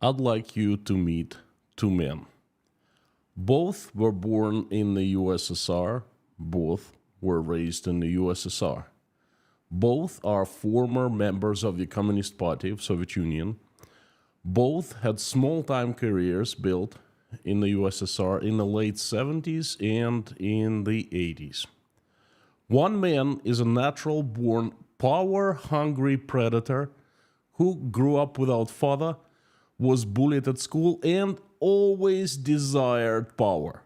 I'd like you to meet two men. Both were born in the USSR. Both were raised in the USSR. Both are former members of the Communist Party of Soviet Union. Both had small-time careers built in the USSR in the late 70s and in the 80s. One man is a natural-born, power-hungry predator who grew up without father, was bullied at school, and always desired power.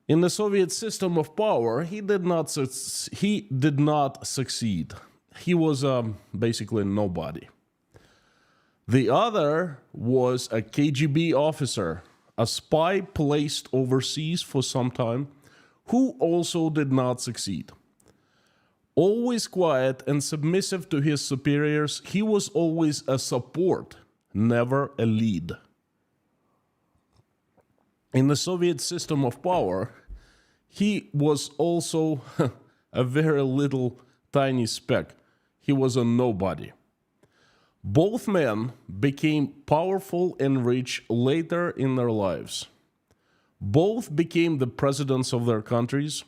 In the Soviet system of power, he did not succeed. He was basically nobody. The other was a KGB officer, a spy placed overseas for some time, who also did not succeed. Always quiet and submissive to his superiors, he was always a support, never a lead. In the Soviet system of power, he was also a very little tiny speck. He was a nobody. Both men became powerful and rich later in their lives. Both became the presidents of their countries.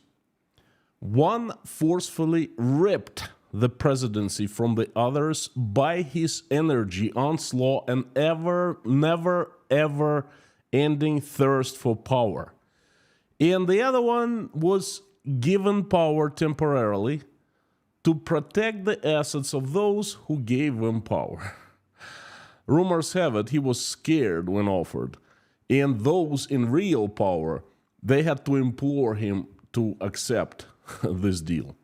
One forcefully ripped the presidency from the others by his energy, onslaught, and never, ever ending thirst for power. And the other one was given power temporarily to protect the assets of those who gave him power. Rumors have it he was scared when offered, and those in real power, they had to implore him to accept this deal.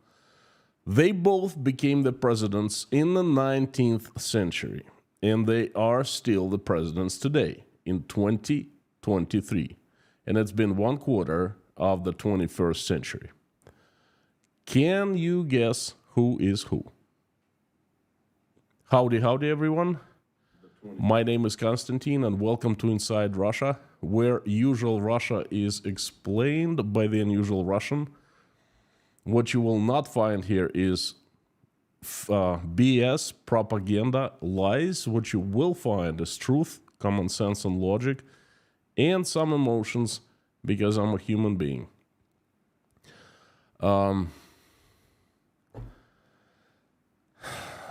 They both became the presidents in the 19th century, and they are still the presidents today in 2023, and it's been 1/4 of the 21st century. Can you guess who is who? Howdy, howdy, everyone. My name is Konstantin, and welcome to Inside Russia, where usual Russia is explained by the unusual Russian. What you will not find here is BS, propaganda, lies. What you will find is truth, common sense, and logic, and some emotions, because I'm a human being.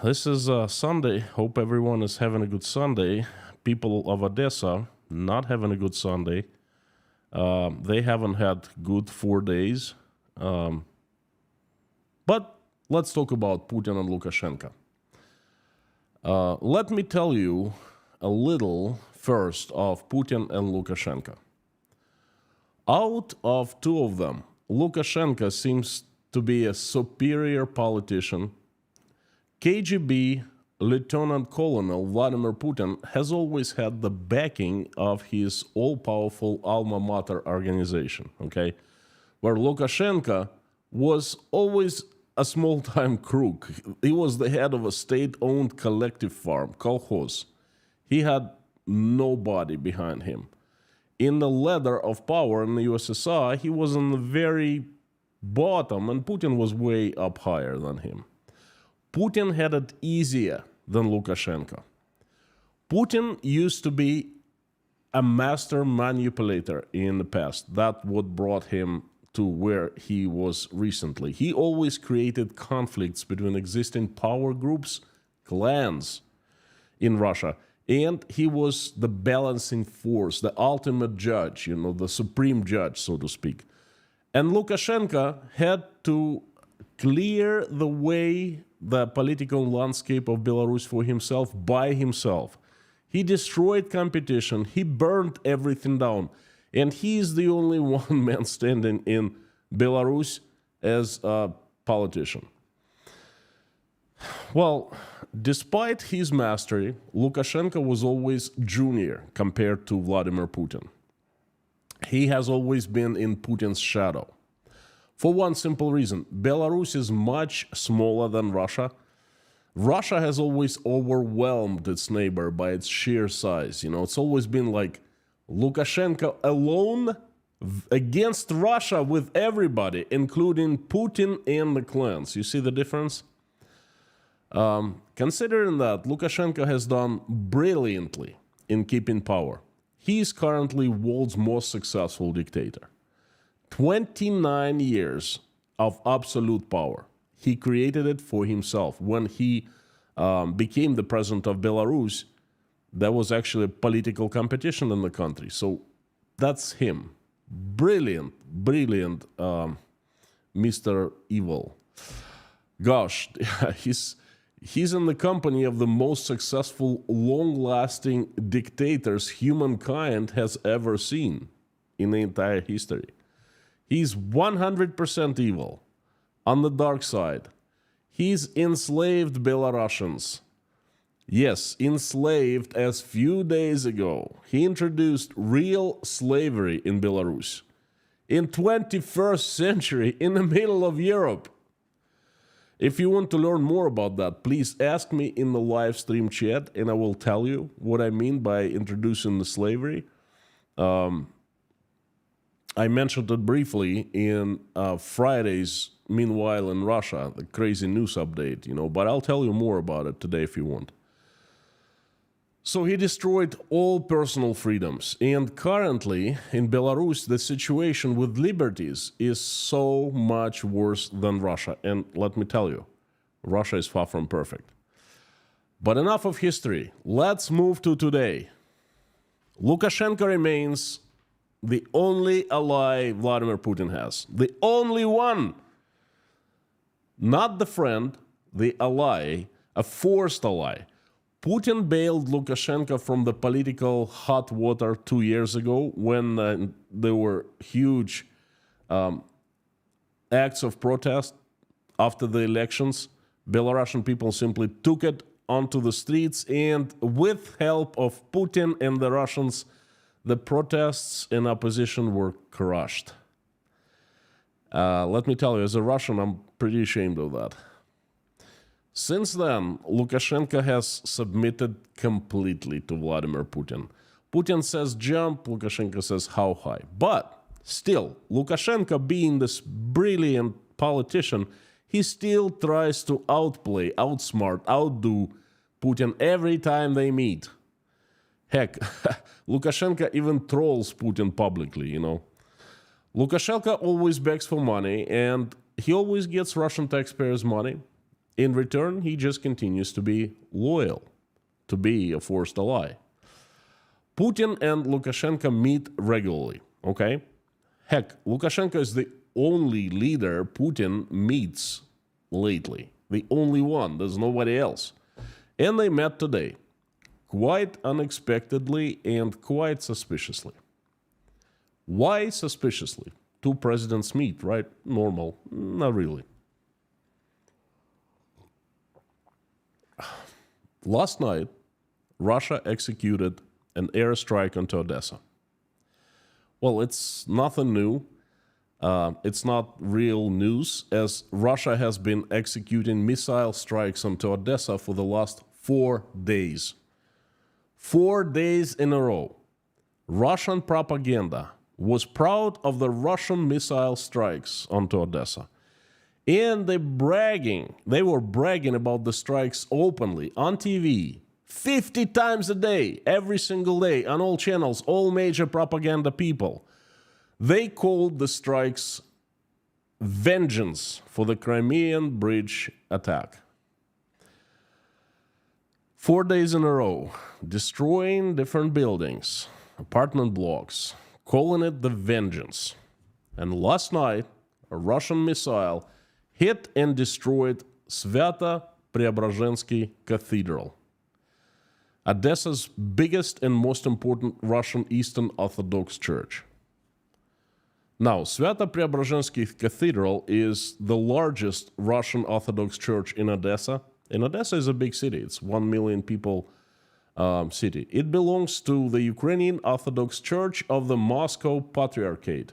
This is Sunday. Hope everyone is having a good Sunday. People of Odessa not having a good Sunday. They haven't had good 4 days. But let's talk about Putin and Lukashenka. Let me tell you a little first of Putin and Lukashenka. Out of two of them, Lukashenka seems to be a superior politician. KGB Lieutenant Colonel Vladimir Putin has always had the backing of his all-powerful alma mater organization, okay? Where Lukashenka was always a small-time crook. He was the head of a state-owned collective farm, kolkhoz. He had nobody behind him. In the ladder of power in the USSR, he was on the very bottom, and Putin was way up higher than him. Putin had it easier than Lukashenko. Putin used to be a master manipulator in the past. That's what brought him to where he was recently. He always created conflicts between existing power groups, clans in Russia, and he was the balancing force, the ultimate judge, the supreme judge, so to speak. And Lukashenko had to clear the way, the political landscape of Belarus for himself by himself. He destroyed competition, he burned everything down, and he is the only one man standing in Belarus as a politician. Well, despite his mastery, Lukashenko was always junior compared to Vladimir Putin. He has always been in Putin's shadow. For one simple reason, Belarus is much smaller than Russia. Russia has always overwhelmed its neighbor by its sheer size. It's always been like Lukashenko alone against Russia with everybody, including Putin and the clans. You see the difference? Considering that, Lukashenko has done brilliantly in keeping power. He is currently world's most successful dictator. 29 years of absolute power. He created it for himself. When he became the president of Belarus, there was actually a political competition in the country. So that's him. Brilliant, brilliant Mr. Evil. Gosh, he's in the company of the most successful, long-lasting dictators humankind has ever seen in the entire history. He's 100% evil, on the dark side. He's enslaved Belarusians. Yes, enslaved as few days ago. He introduced real slavery in Belarus. In 21st century, in the middle of Europe. If you want to learn more about that, please ask me in the live stream chat, and I will tell you what I mean by introducing the slavery. I mentioned it briefly in Friday's Meanwhile in Russia, the crazy news update, but I'll tell you more about it today if you want. So he destroyed all personal freedoms, and currently in Belarus, the situation with liberties is so much worse than Russia. And let me tell you, Russia is far from perfect. But enough of history. Let's move to today. Lukashenko remains the only ally Vladimir Putin has. The only one. Not the friend, the ally, a forced ally. Putin bailed Lukashenko from the political hot water 2 years ago when there were huge acts of protest after the elections. Belarusian people simply took it onto the streets, and with help of Putin and the Russians, the protests in opposition were crushed. Let me tell you, as a Russian, I'm pretty ashamed of that. Since then, Lukashenko has submitted completely to Vladimir Putin. Putin says jump, Lukashenko says how high. But still, Lukashenko, being this brilliant politician, he still tries to outplay, outsmart, outdo Putin every time they meet. Heck, Lukashenko even trolls Putin publicly, Lukashenko always begs for money, and he always gets Russian taxpayers' money. In return, he just continues to be loyal, to be a forced ally. Putin and Lukashenko meet regularly, okay? Heck, Lukashenko is the only leader Putin meets lately. The only one. There's nobody else. And they met today, quite unexpectedly and quite suspiciously. Why suspiciously? Two presidents meet, right? Normal. Not really. Last night, Russia executed an airstrike onto Odessa. Well, it's nothing new. It's not real news, as Russia has been executing missile strikes onto Odessa for the last 4 days. 4 days in a row. Russian propaganda was proud of the Russian missile strikes onto Odessa. And they were bragging about the strikes openly on TV, 50 times a day, every single day, on all channels, all major propaganda people. They called the strikes vengeance for the Crimean Bridge attack. 4 days in a row, destroying different buildings, apartment blocks, calling it the vengeance. And last night, a Russian missile hit and destroyed Sviato-Preobrazhensky Cathedral, Odessa's biggest and most important Russian Eastern Orthodox church. Now, Sviato-Preobrazhensky Cathedral is the largest Russian Orthodox church in Odessa. And Odessa is a big city. It's 1 million people city. It belongs to the Ukrainian Orthodox Church of the Moscow Patriarchate.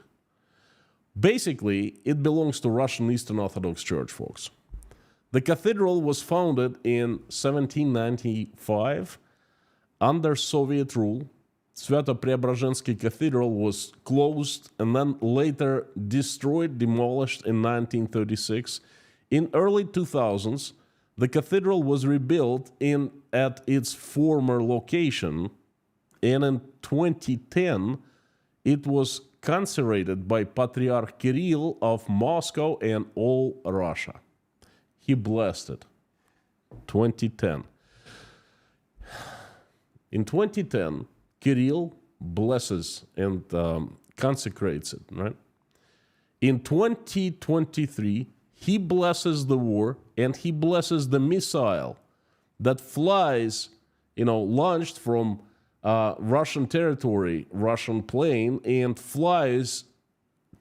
Basically, it belongs to Russian Eastern Orthodox Church, folks. The cathedral was founded in 1795 under Soviet rule. Sviato-Preobrazhensky Cathedral was closed and then later destroyed, demolished in 1936. In early 2000s, the cathedral was rebuilt at its former location And in 2010, it was consecrated by Patriarch Kirill of Moscow and all Russia. He blessed it. 2010. In 2010, Kirill blesses and consecrates it, right? In 2023, he blesses the war and he blesses the missile that flies, launched from Russian territory, Russian plane, and flies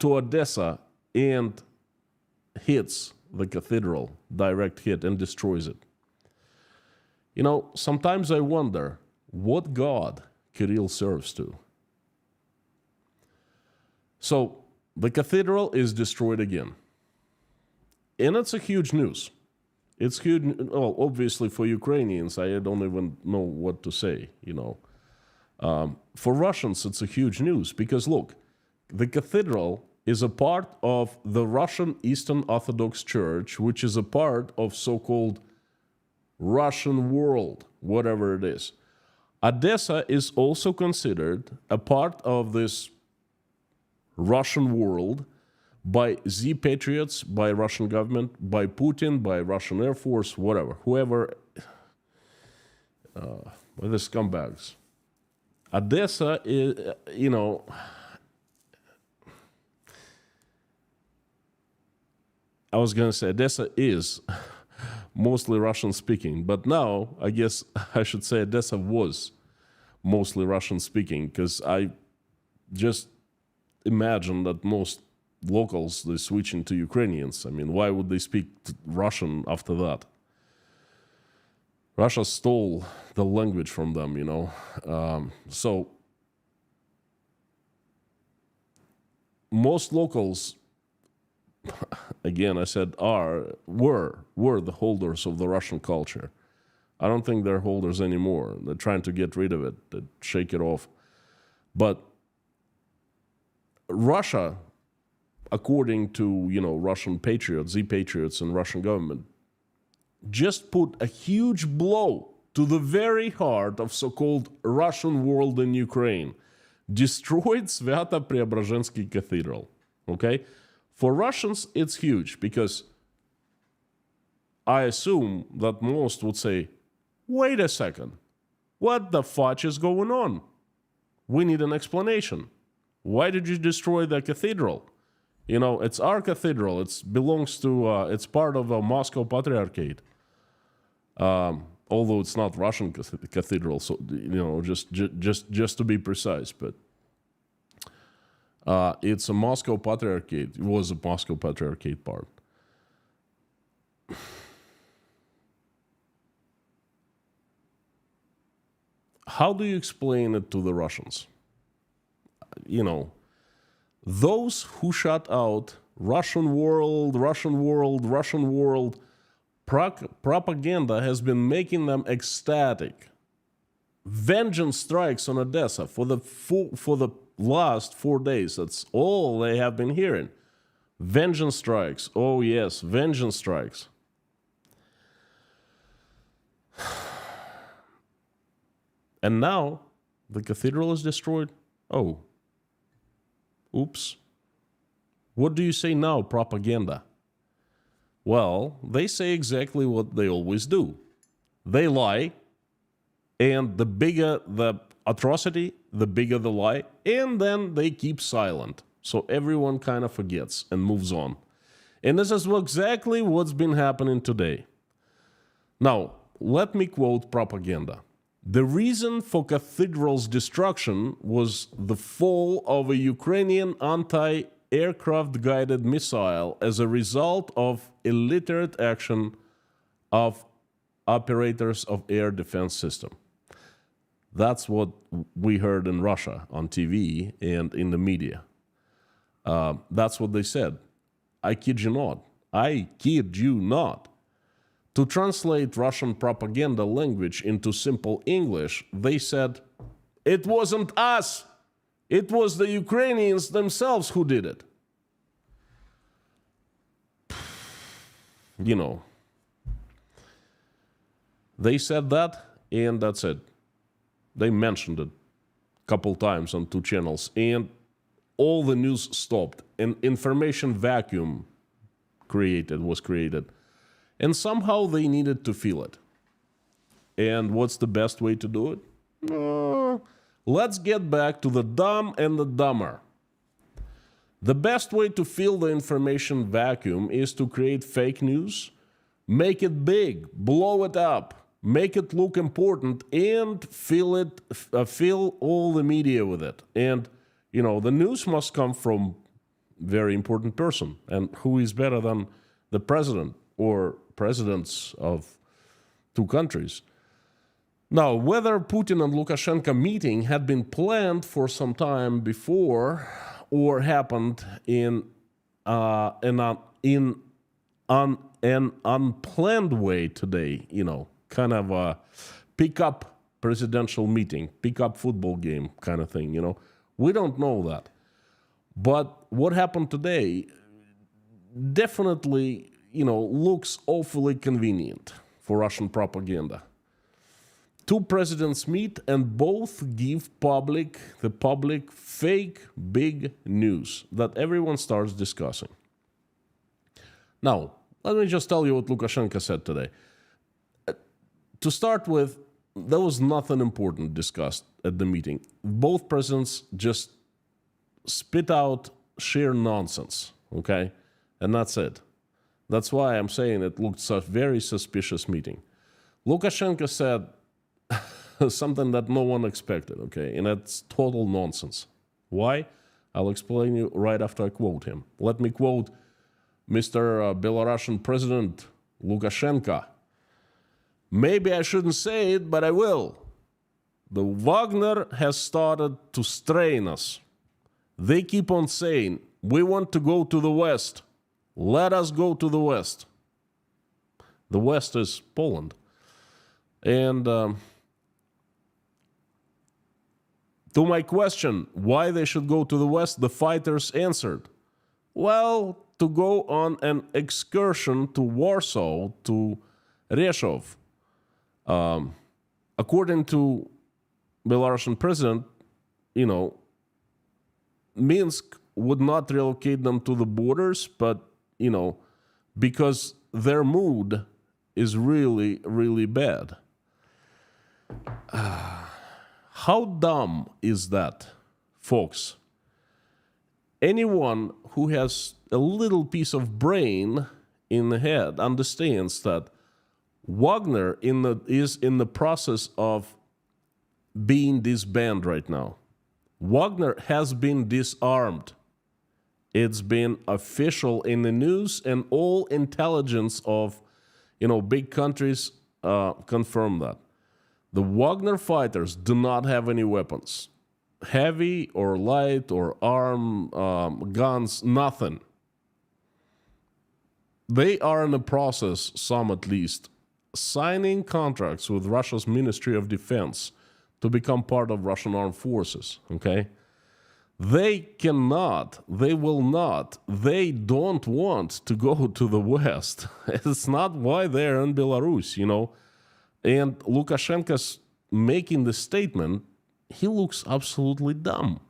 to Odessa and hits the cathedral, direct hit, and destroys it. Sometimes I wonder what God Kirill serves to. So the cathedral is destroyed again. And it's a huge news. It's huge, well, obviously for Ukrainians, I don't even know what to say, For Russians, it's a huge news because, look, the cathedral is a part of the Russian Eastern Orthodox Church, which is a part of so-called Russian world, whatever it is. Odessa is also considered a part of this Russian world by Z patriots, by Russian government, by Putin, by Russian Air Force, whatever, whoever, by the scumbags. Odessa is, I was going to say Odessa is mostly Russian speaking, but now I guess I should say Odessa was mostly Russian speaking, because I just imagine that most locals, they switch into Ukrainians. I mean, why would they speak Russian after that? Russia stole the language from them, So most locals, again, I said were the holders of the Russian culture. I don't think they're holders anymore. They're trying to get rid of it, to shake it off. But Russia, according to, Russian patriots, Z-patriots and Russian government, just put a huge blow to the very heart of so-called Russian world in Ukraine, destroyed Свято-Преображенский Cathedral, okay? For Russians, it's huge because I assume that most would say, wait a second, what the fudge is going on? We need an explanation. Why did you destroy the cathedral? It's our cathedral. It belongs to, it's part of a Moscow Patriarchate. Although it's not Russian cathedral, so, just to be precise, but it's a Moscow Patriarchate. It was a Moscow Patriarchate part. How do you explain it to the Russians? Those who shut out Russian world, propaganda has been making them ecstatic. Vengeance strikes on Odessa for the last 4 days. That's all they have been hearing. Vengeance strikes. Oh yes, vengeance strikes. And now the cathedral is destroyed. Oh. Oops. What do you say now, propaganda? Well, they say exactly what they always do. They lie, and the bigger the atrocity, the bigger the lie, and then they keep silent. So everyone kind of forgets and moves on. And this is exactly what's been happening today. Now, let me quote propaganda. The reason for cathedral's destruction was the fall of a Ukrainian anti-aircraft guided missile as a result of illiterate action of operators of air defense system. That's what we heard in Russia on TV and in the media. That's what they said. I kid you not. I kid you not. To translate Russian propaganda language into simple English, they said, it wasn't us. It was the Ukrainians themselves who did it. They said that, and that's it. They mentioned it couple times on 2 channels, and all the news stopped. An information vacuum was created. And somehow they needed to feel it. And what's the best way to do it? Let's get back to the dumb and the dumber. The best way to fill the information vacuum is to create fake news, make it big, blow it up, make it look important, and fill all the media with it. And, the news must come from very important person. And who is better than the president or presidents of 2 countries? Now, whether Putin and Lukashenko meeting had been planned for some time before or happened in an unplanned way today, kind of a pick-up presidential meeting, pick-up football game kind of thing, we don't know that. But what happened today definitely, looks awfully convenient for Russian propaganda. 2 presidents meet and both give the public fake big news that everyone starts discussing. Now, let me just tell you what Lukashenko said today. To start with, there was nothing important discussed at the meeting. Both presidents just spit out sheer nonsense, okay? And that's it. That's why I'm saying it looked a very suspicious meeting. Lukashenko said something that no one expected, okay? And that's total nonsense. Why? I'll explain you right after I quote him. Let me quote Mr. Belarusian President Lukashenko. Maybe I shouldn't say it, but I will. The Wagner has started to strain us. They keep on saying, we want to go to the West. Let us go to the West. The West is Poland. And to my question, why they should go to the West, the fighters answered, well, to go on an excursion to Warsaw, to Rostov. According to Belarusian president, Minsk would not relocate them to the borders, but, because their mood is really, really bad. How dumb is that, folks? Anyone who has a little piece of brain in the head understands that Wagner is in the process of being disbanded right now. Wagner has been disarmed. It's been official in the news, and all intelligence of, big countries confirm that. The Wagner fighters do not have any weapons. Heavy or light or guns, nothing. They are in the process, some at least, signing contracts with Russia's Ministry of Defense to become part of Russian armed forces, okay? They cannot, they will not, they don't want to go to the West. It's not why they're in Belarus, And Lukashenko's making the statement, he looks absolutely dumb.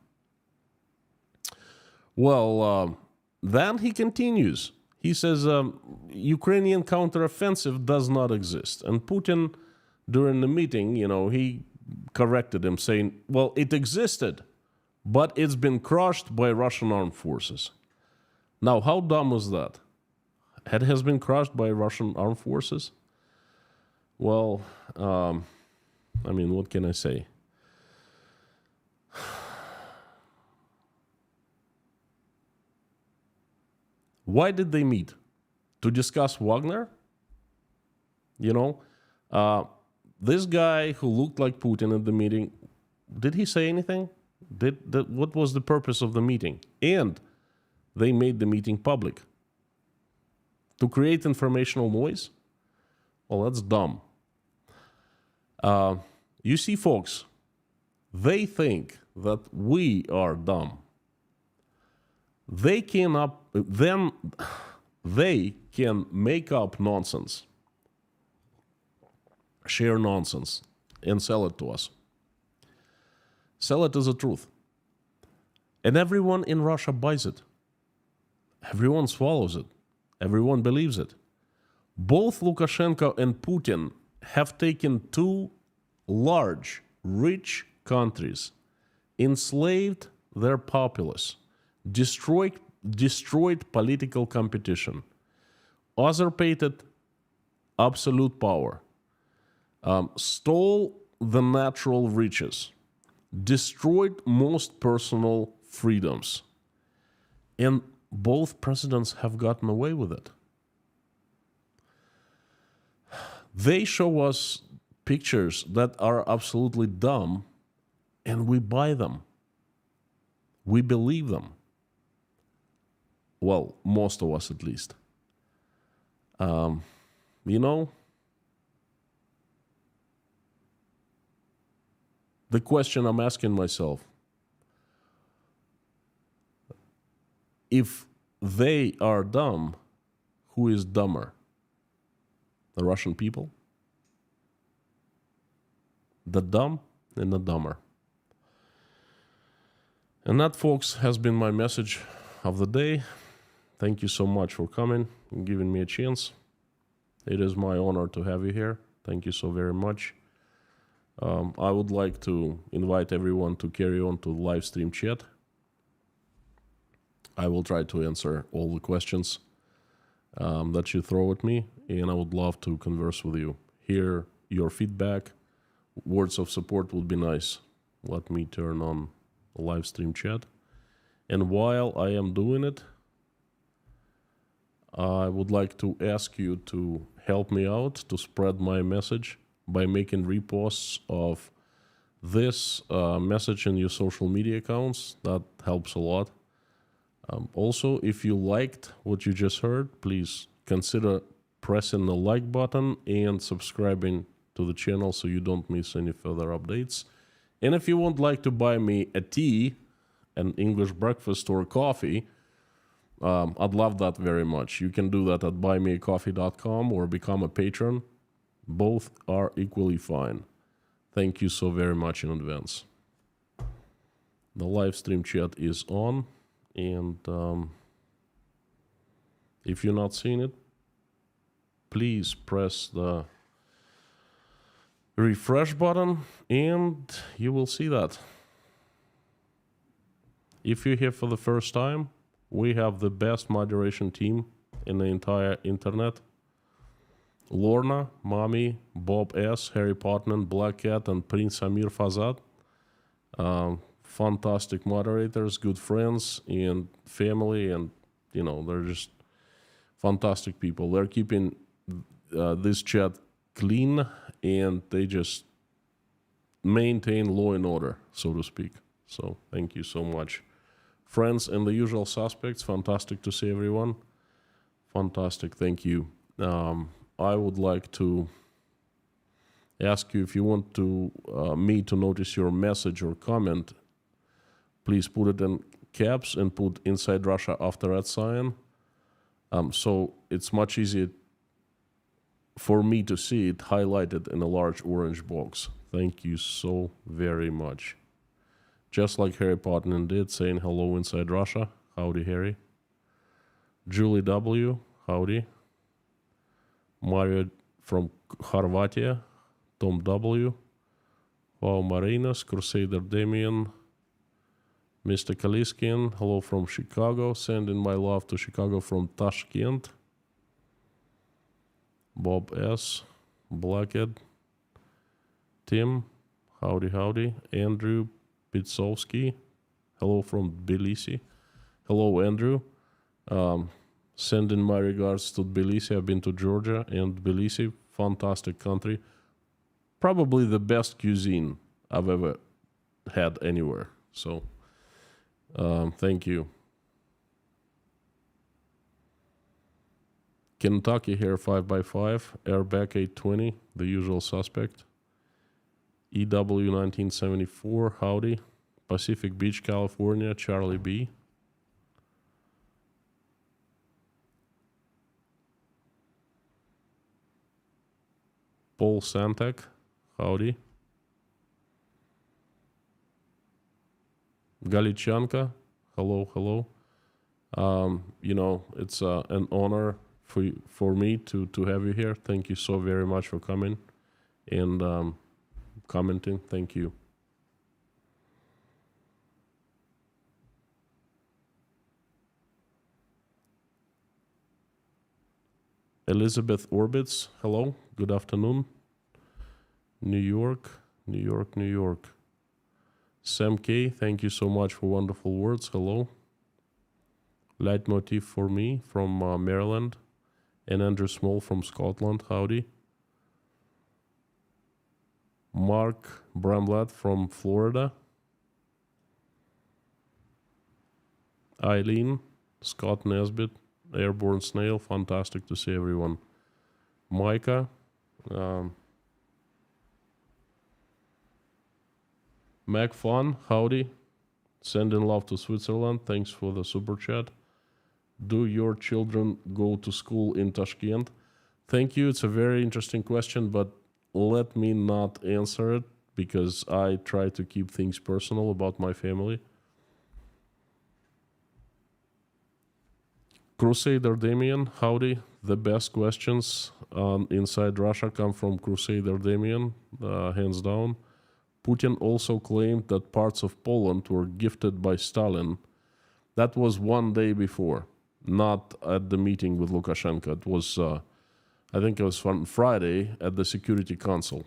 Well, then he continues. He says, Ukrainian counteroffensive does not exist. And Putin, during the meeting, he corrected him, saying, well, it existed, but it's been crushed by Russian armed forces. Now, how dumb is that? It has been crushed by Russian armed forces? Well, what can I say? Why did they meet? To discuss Wagner? This guy who looked like Putin at the meeting, did he say anything? What was the purpose of the meeting? And they made the meeting public. To create informational noise? Well, that's dumb. You see, folks, they think that we are dumb. They can make up nonsense, share nonsense, and sell it to us. Sell it as a truth. And everyone in Russia buys it. Everyone swallows it. Everyone believes it. Both Lukashenko and Putin have taken two large, rich countries, enslaved their populace, destroyed political competition, usurpated absolute power, stole the natural riches, destroyed most personal freedoms. And both presidents have gotten away with it. They show us pictures that are absolutely dumb, and we buy them. We believe them. Well, most of us at least. You know, the question I'm asking myself, if they are dumb, who is dumber? The Russian people? The dumb and the dumber. And that, folks, has been my message of the day. Thank you so much for coming and giving me a chance. It is my honor to have you here. Thank you so very much. I would like to invite everyone to carry on to the live stream chat. I will try to answer all the questions that you throw at me, and I would love to converse with you. Hear your feedback. Words of support would be nice. Let me turn on the live stream chat. And while I am doing it, I would like to ask you to help me out to spread my message by making reposts of this message in your social media accounts. That helps a lot. Also, if you liked what you just heard, please consider pressing the like button and subscribing to the channel so you don't miss any further updates. And if you would like to buy me a tea, an English breakfast, or coffee, I'd love that very much. You can do that at buymeacoffee.com or become a patron. Both are equally fine. Thank you so very much in advance. The live stream chat is on, and if you're not seeing it, please press the refresh button and you will see that. If you're here for the first time, we have the best moderation team in the entire internet. Lorna, Mommy, Bob S., Harry Potman, Black Cat, and Prince Amir Fazad. Fantastic moderators, good friends and family, and they're just fantastic people. They're keeping this chat clean, and they just maintain law and order, so to speak. So thank you so much. Friends and the usual suspects, fantastic to see everyone. Fantastic, thank you. I would like to ask you, if you want to me to notice your message or comment, please put it in caps and put Inside Russia after that sign. So it's much easier for me to see it highlighted in a large orange box. Thank you so very much. Just like Harry Potman did, saying hello Inside Russia. Howdy, Harry. Julie W. Howdy. Mario from Horvatia. Tom W. Wow, Marinas. Crusader Damien. Mr. Kaliskin. Hello from Chicago. Sending my love to Chicago from Tashkent. Bob S. Blackhead. Tim. Howdy, howdy. Andrew Pitsovsky. Hello from Tbilisi. Hello, Andrew. Sending my regards to Tbilisi. I've been to Georgia and Tbilisi. Fantastic country. Probably the best cuisine I've ever had anywhere. So, thank you. Kentucky here, 5x5. Airbag 820, the usual suspect. EW 1974, howdy. Pacific Beach, California, Charlie B. Paul Santek, howdy. Galichanka, hello, hello. It's an honor for me to have you here. Thank you so very much for coming and commenting. Thank you. Elizabeth Orbits, hello, good afternoon. New York, New York, New York. Sam K, thank you so much for wonderful words. Hello. Leitmotif for me from Maryland. And Andrew Small from Scotland. Howdy. Mark Bramlett from Florida. Eileen, Scott Nesbitt, Airborne Snail. Fantastic to see everyone. Micah. Mac Fun, howdy. Sending love to Switzerland. Thanks for the super chat. Do your children go to school in Tashkent? Thank you. It's a very interesting question, but let me not answer it because I try to keep things personal about my family. Crusader Damien, howdy. The best questions inside Russia come from Crusader Damien, hands down. Putin also claimed that parts of Poland were gifted by Stalin. That was one day before, not at the meeting with Lukashenko. It was, I think it was on Friday at the Security Council.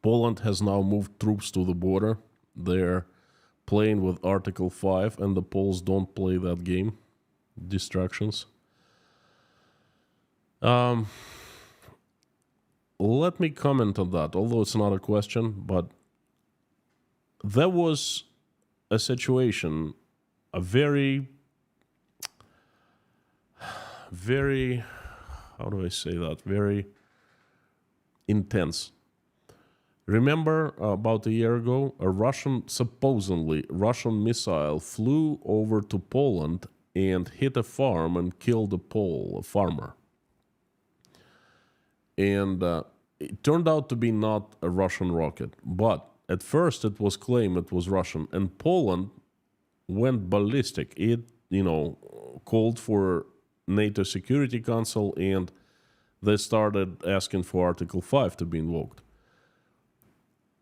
Poland has now moved troops to the border. They're playing with Article 5, and the Poles don't play that game. Distractions. Let me comment on that, although it's not a question, but there was a situation, a very, how do I say that, very intense. Remember about a year ago, supposedly Russian missile flew over to Poland and hit a farm and killed a farmer. And it turned out to be not a Russian rocket, but at first it was claimed it was Russian, and Poland went ballistic. It, called for NATO Security Council, and they started asking for Article 5 to be invoked.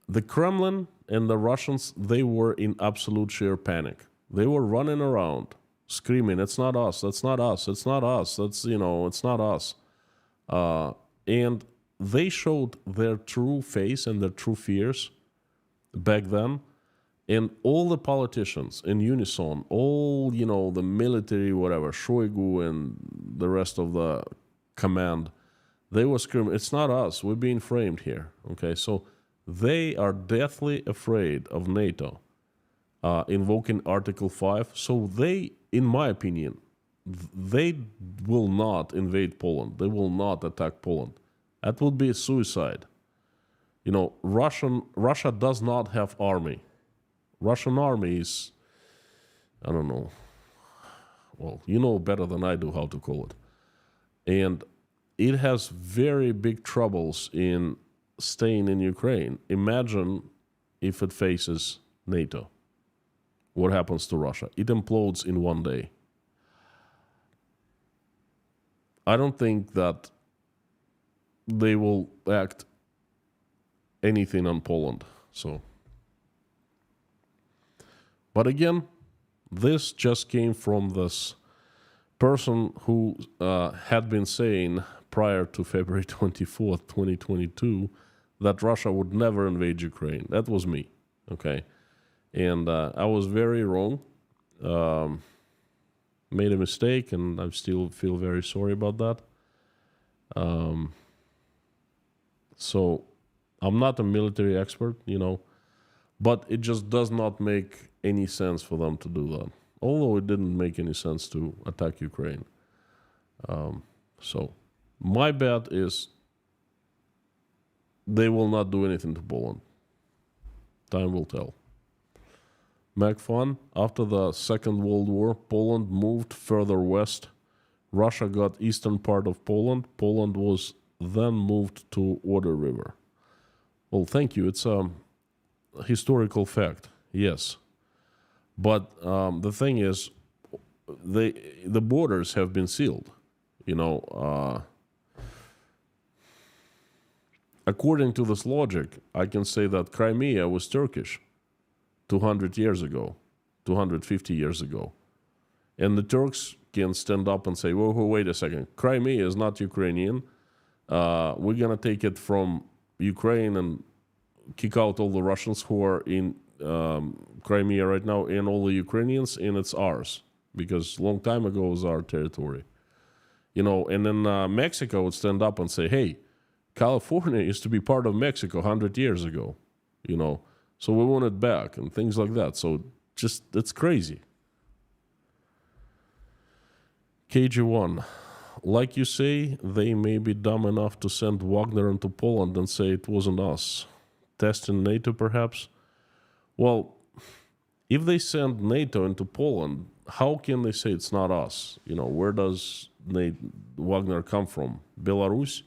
The Kremlin and the Russians, they were in absolute sheer panic. They were running around, screaming, "It's not us, that's not us, it's not us, it's not us." And they showed their true face and their true fears back then. And all the politicians in unison, all, the military, whatever, Shoigu and the rest of the command, they were screaming, "It's not us, we're being framed here." Okay, so they are deathly afraid of NATO invoking Article 5. So they, in my opinion, they will not invade Poland. They will not attack Poland. That would be a suicide. Russia does not have army. Russian army is, I don't know. Well, you know better than I do how to call it. And it has very big troubles in staying in Ukraine. Imagine if it faces NATO. What happens to Russia? It implodes in one day. I don't think that they will act anything on Poland. But again, this just came from this person who had been saying prior to February 24th, 2022, that Russia would never invade Ukraine. That was me, okay? And I was very wrong. Made a mistake, and I still feel very sorry about that. So I'm not a military expert, but it just does not make any sense for them to do that. Although it didn't make any sense to attack Ukraine. So my bet is they will not do anything to Poland. Time will tell. MacFun, after the Second World War, Poland moved further west. Russia got eastern part of Poland. Poland was then moved to Oder River. Well, thank you. It's a historical fact, yes. But the thing is, the borders have been sealed. According to this logic, I can say that Crimea was Turkish 200 years ago, 250 years ago. And the Turks can stand up and say, whoa, wait a second, Crimea is not Ukrainian. We're going to take it from Ukraine and kick out all the Russians who are in Crimea right now and all the Ukrainians, and it's ours. Because long time ago it was our territory. And then Mexico would stand up and say, hey, California used to be part of Mexico 100 years ago, so we want it back and things like that. So just, it's crazy. KG1, like you say, they may be dumb enough to send Wagner into Poland and say it wasn't us. Testing NATO, perhaps? Well, if they send NATO into Poland, how can they say it's not us? Where does Wagner come from? Belarus?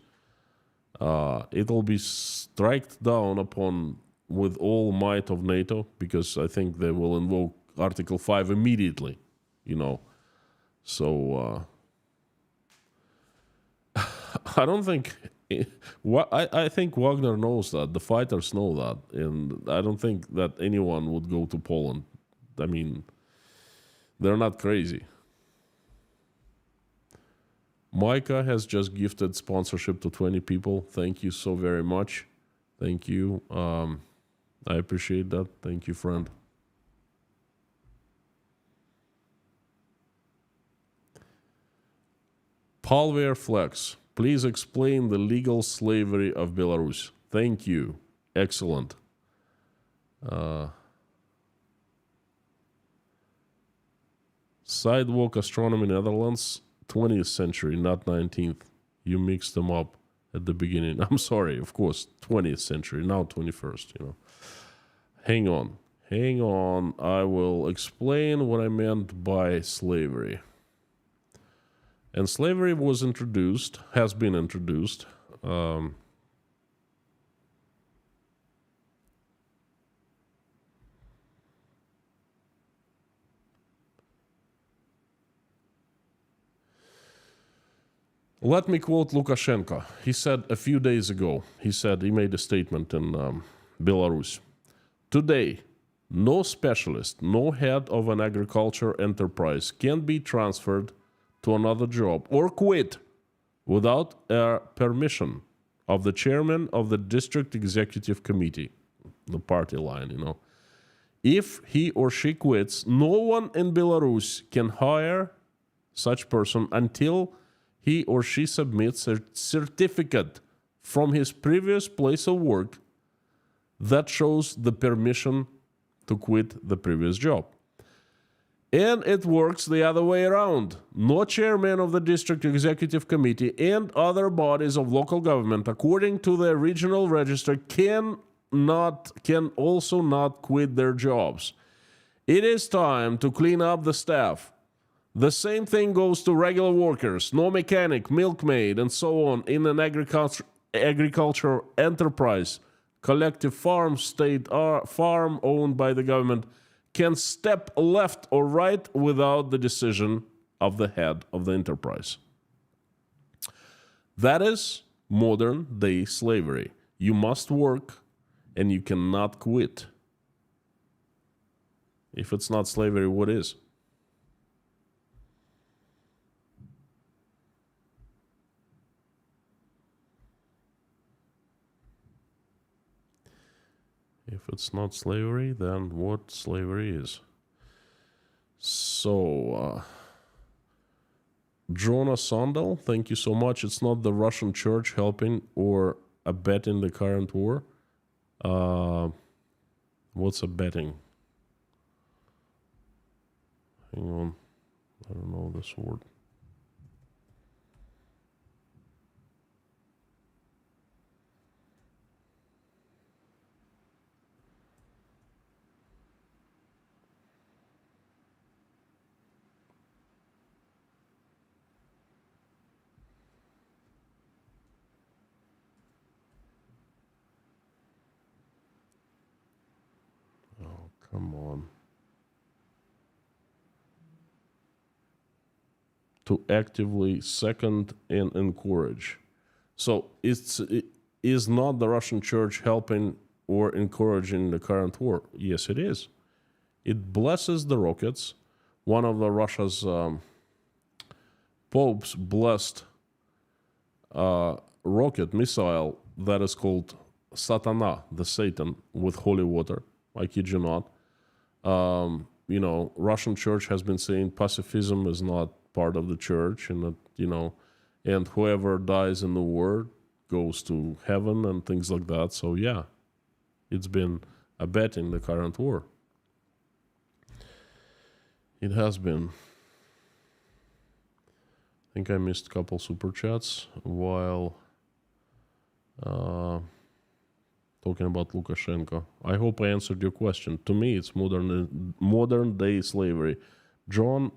It will be struck down upon with all might of NATO, because I think they will invoke Article 5 immediately, So I don't think... I think Wagner knows that. The fighters know that. And I don't think that anyone would go to Poland. I mean, they're not crazy. Micah has just gifted sponsorship to 20 people. Thank you so very much. Thank you. I appreciate that. Thank you, friend. Palver Flex, please explain the legal slavery of Belarus. Thank you. Excellent. Sidewalk Astronomy Netherlands, 20th century, not 19th. You mixed them up at the beginning. I'm sorry, of course, 20th century, now 21st, Hang on. I will explain what I meant by slavery. And slavery has been introduced. Let me quote Lukashenko. He said a few days ago, he made a statement in Belarus. Today, no specialist, no head of an agriculture enterprise can be transferred to another job or quit without a permission of the chairman of the district executive committee, the party line, If he or she quits, no one in Belarus can hire such person until he or she submits a certificate from his previous place of work that shows the permission to quit the previous job. And it works the other way around. No chairman of the district executive committee and other bodies of local government, according to the regional register, can also not quit their jobs. It is time to clean up the staff. The same thing goes to regular workers, no mechanic, milkmaid, and so on in an agriculture enterprise, collective farm, state farm owned by the government, can step left or right without the decision of the head of the enterprise. That is modern day slavery. You must work and you cannot quit. If it's not slavery, what is? If it's not slavery, then what slavery is? So, Jonah Sondal, thank you so much. It's not the Russian church helping or abetting the current war. What's abetting? Hang on. I don't know this word. Come on. To actively second and encourage. So it is not the Russian church helping or encouraging the current war? Yes, it is. It blesses the rockets. One of the Russia's popes blessed rocket missile that is called Satana, the Satan, with holy water. I kid you not. Russian church has been saying pacifism is not part of the church, and that, and whoever dies in the war goes to heaven and things like that. So yeah, it's been abetting the current war. It has been. I think I missed a couple super chats while talking about Lukashenko. I hope I answered your question. To me, it's modern day slavery. John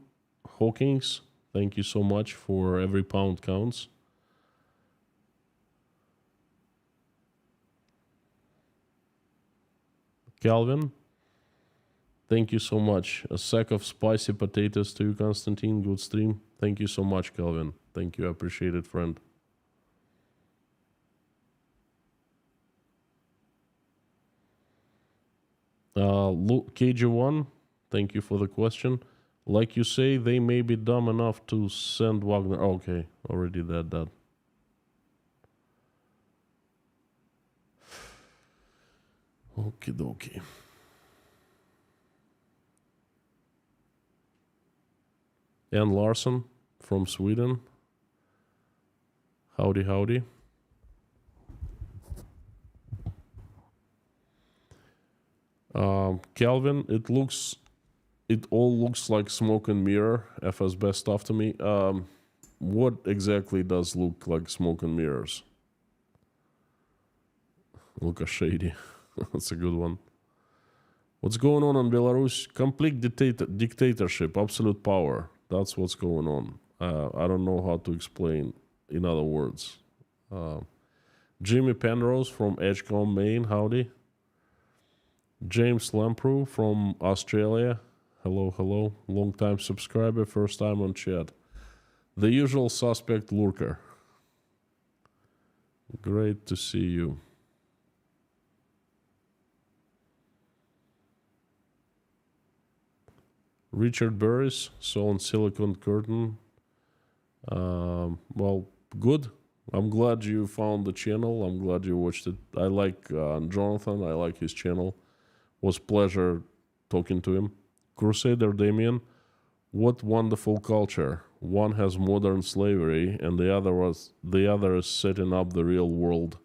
Hawkins, thank you so much for every pound counts. Calvin, thank you so much. A sack of spicy potatoes to you, Konstantin. Good stream. Thank you so much, Calvin. Thank you. I appreciate it, friend. KG1, thank you for the question. Like you say, they may be dumb enough to send Wagner. Okay, already did that. Okie dokie. Ann Larson from Sweden. Howdy, howdy. Calvin, it all looks like smoke and mirror, FSB stuff to me. What exactly does look like smoke and mirrors? Look a shady. That's a good one. What's going on in Belarus? Complete dictatorship, absolute power. That's what's going on. I don't know how to explain in other words. Jimmy Penrose from Edgecombe, Maine. Howdy. James Lamprou from Australia. Hello, hello. Long-time subscriber, first time on chat. The usual suspect lurker. Great to see you. Richard Burris, so on Silicon Curtain. Well, good. I'm glad you found the channel. I'm glad you watched it. I like Jonathan. I like his channel. Was pleasure talking to him. Crusader Damien, what wonderful culture. One has modern slavery, and the other is setting up the real world.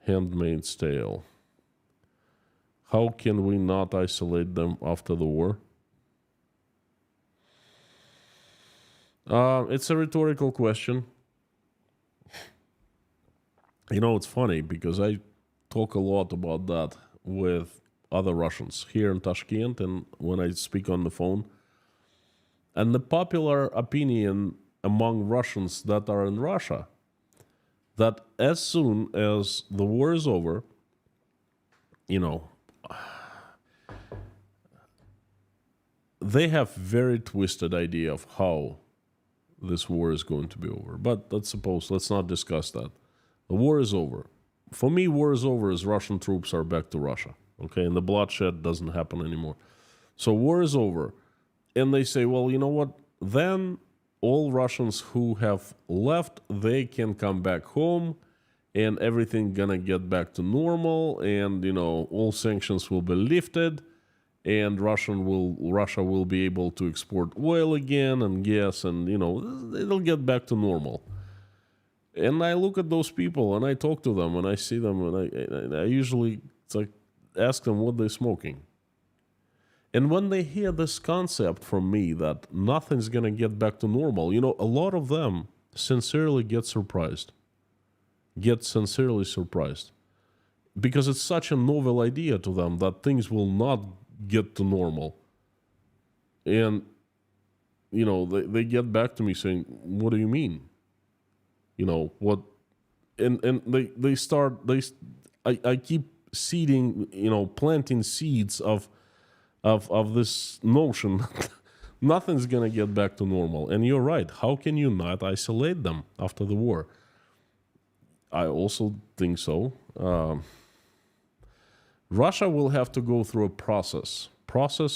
Handmaid's Tale. How can we not isolate them after the war? It's a rhetorical question. It's funny because I talk a lot about that with other Russians here in Tashkent and when I speak on the phone. And the popular opinion among Russians that are in Russia, that as soon as the war is over, they have very twisted idea of how this war is going to be over. But let's not discuss that. The war is over. For me, war is over as Russian troops are back to Russia. Okay, and the bloodshed doesn't happen anymore. So war is over. And they say, well, you know what? Then all Russians who have left, they can come back home and everything gonna get back to normal and, all sanctions will be lifted and Russia will be able to export oil again and gas and, it'll get back to normal. And I look at those people and I talk to them and I see them and I usually ask them what they're smoking. And when they hear this concept from me that nothing's going to get back to normal, a lot of them sincerely get surprised. Because it's such a novel idea to them that things will not get to normal. And, they get back to me saying, what do you mean? What? And I keep seeding, planting seeds of of this notion. Nothing's gonna get back to normal. And you're right. How can you not isolate them after the war? I also think so. Russia will have to go through a process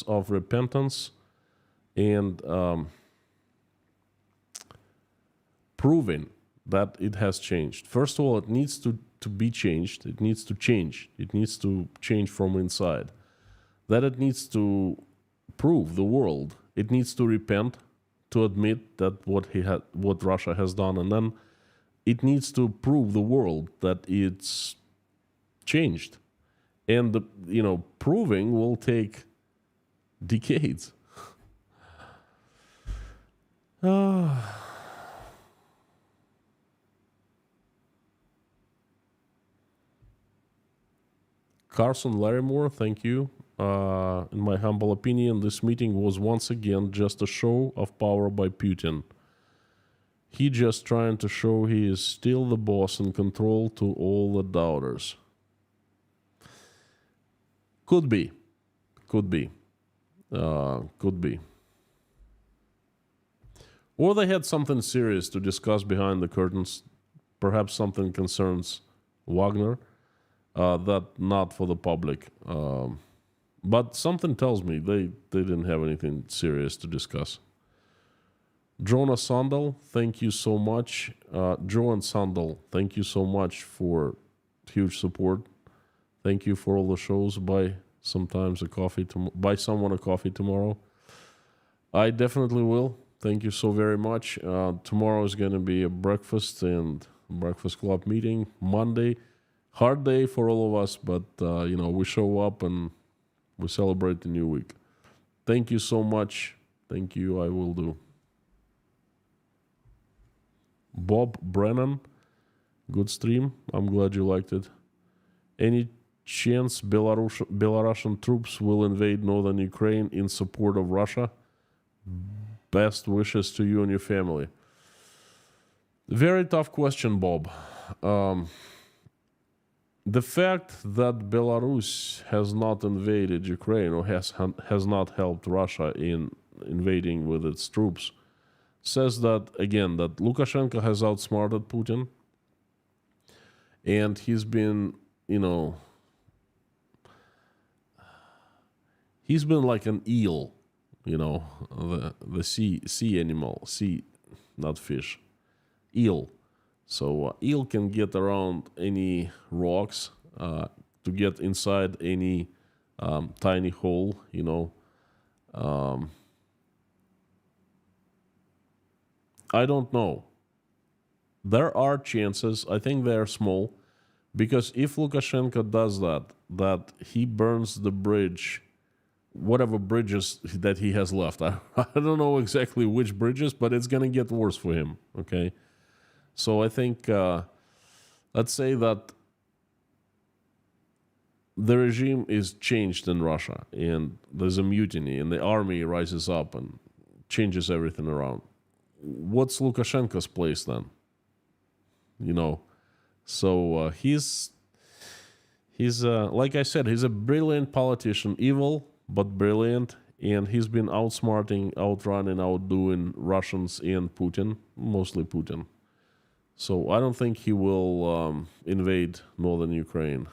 of repentance and proving that it has changed. First of all, it needs to be changed. It needs to change. It needs to change from inside. That it needs to prove the world. It needs to repent, to admit that what Russia has done, and then it needs to prove the world that it's changed. And proving will take decades. Carson Larrymore, thank you. In my humble opinion, this meeting was once again just a show of power by Putin. He just trying to show he is still the boss in control to all the doubters. Could be. Could be. Or they had something serious to discuss behind the curtains. Perhaps something concerns Wagner, that not for the public. But something tells me they didn't have anything serious to discuss. Jonah Sandal, thank you so much. Joe and Sandal, thank you so much for huge support. Thank you for all the shows. Buy someone a coffee tomorrow. I definitely will. Thank you so very much. Tomorrow is going to be a breakfast and breakfast club meeting. Monday, hard day for all of us, but we show up and we celebrate the new week. Thank you so much. Thank you. I will do. Bob Brennan, good stream. I'm glad you liked it. Any chance Belarusian troops will invade northern Ukraine in support of Russia? Best wishes to you and your family. Very tough question, Bob. The fact that Belarus has not invaded Ukraine or has not helped Russia in invading with its troops says that, again, that Lukashenko has outsmarted Putin. And he's been, he's been like an eel, the sea animal, not fish, eel. So eel can get around any rocks to get inside any tiny hole, I don't know. There are chances. I think they are small, because if Lukashenko does that he burns the bridge, whatever bridges that he has left. I don't know exactly which bridges, but it's going to get worse for him, okay? So I think, let's say that the regime is changed in Russia and there's a mutiny and the army rises up and changes everything around. What's Lukashenko's place then? So he's like I said, he's a brilliant politician, evil but brilliant, and he's been outrunning, outdoing Russians and Putin, mostly Putin. So I don't think he will invade northern Ukraine.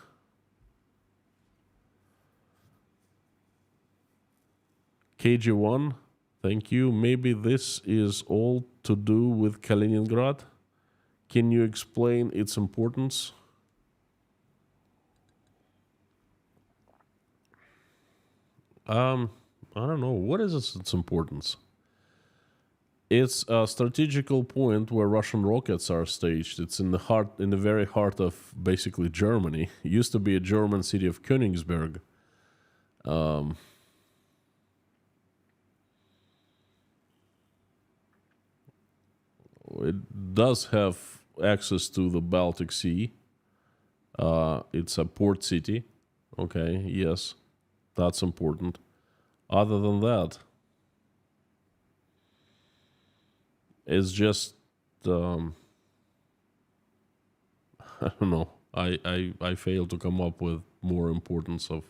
KG1, thank you. Maybe this is all to do with Kaliningrad. Can you explain its importance? I don't know. What is its importance? It's a strategical point where Russian rockets are staged. It's in the very heart of basically Germany. It used to be a German city of Königsberg. It does have access to the Baltic Sea. It's a port city. Okay, yes, that's important. Other than that, it's just I don't know. I fail to come up with more importance of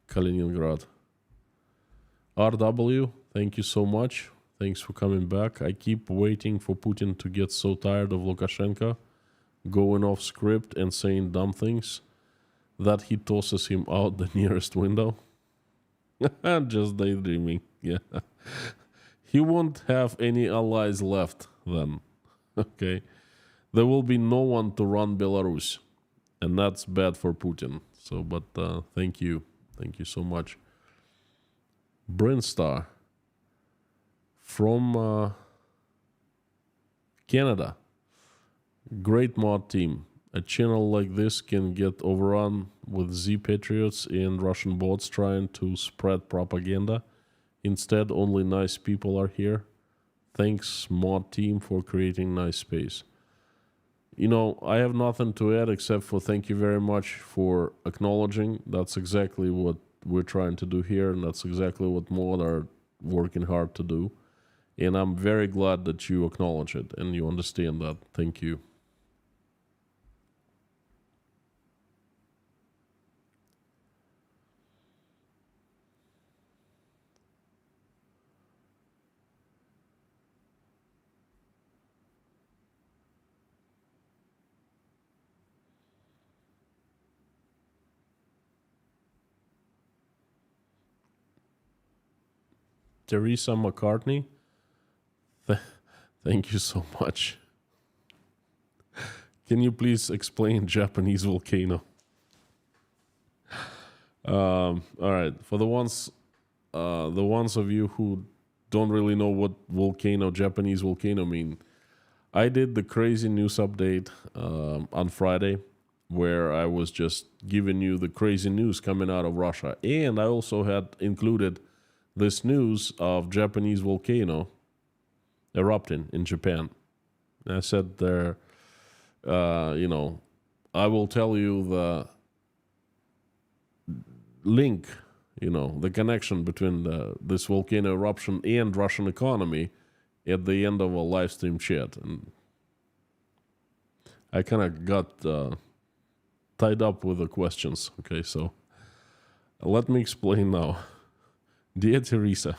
Kaliningrad. RW, thank you so much. Thanks for coming back. I keep waiting for Putin to get so tired of Lukashenko going off script and saying dumb things that he tosses him out the nearest window. Just daydreaming. Yeah. He won't have any allies left then. Okay. There will be no one to run Belarus. And that's bad for Putin. So, but thank you. Thank you so much. Brinstar from Canada. Great mod team. A channel like this can get overrun with Z-Patriots and Russian bots trying to spread propaganda. Instead, only nice people are here. Thanks, mod team, for creating nice space. You know, I have nothing to add except for thank you very much for acknowledging. That's exactly what we're trying to do here, and that's exactly what mod are working hard to do. And I'm very glad that you acknowledge it and you understand that. Thank you. Teresa McCartney, thank you so much. Can you please explain Japanese volcano? All right, for the ones of you who don't really know what volcano, Japanese volcano mean, I did the crazy news update on Friday, where I was just giving you the crazy news coming out of Russia, and I also had included this news of Japanese volcano erupting in Japan. And I said there, you know, I will tell you the link, you know, the connection between this volcano eruption and Russian economy at the end of a live stream chat. And I kind of got tied up with the questions. Okay, so let me explain now. Dear Teresa,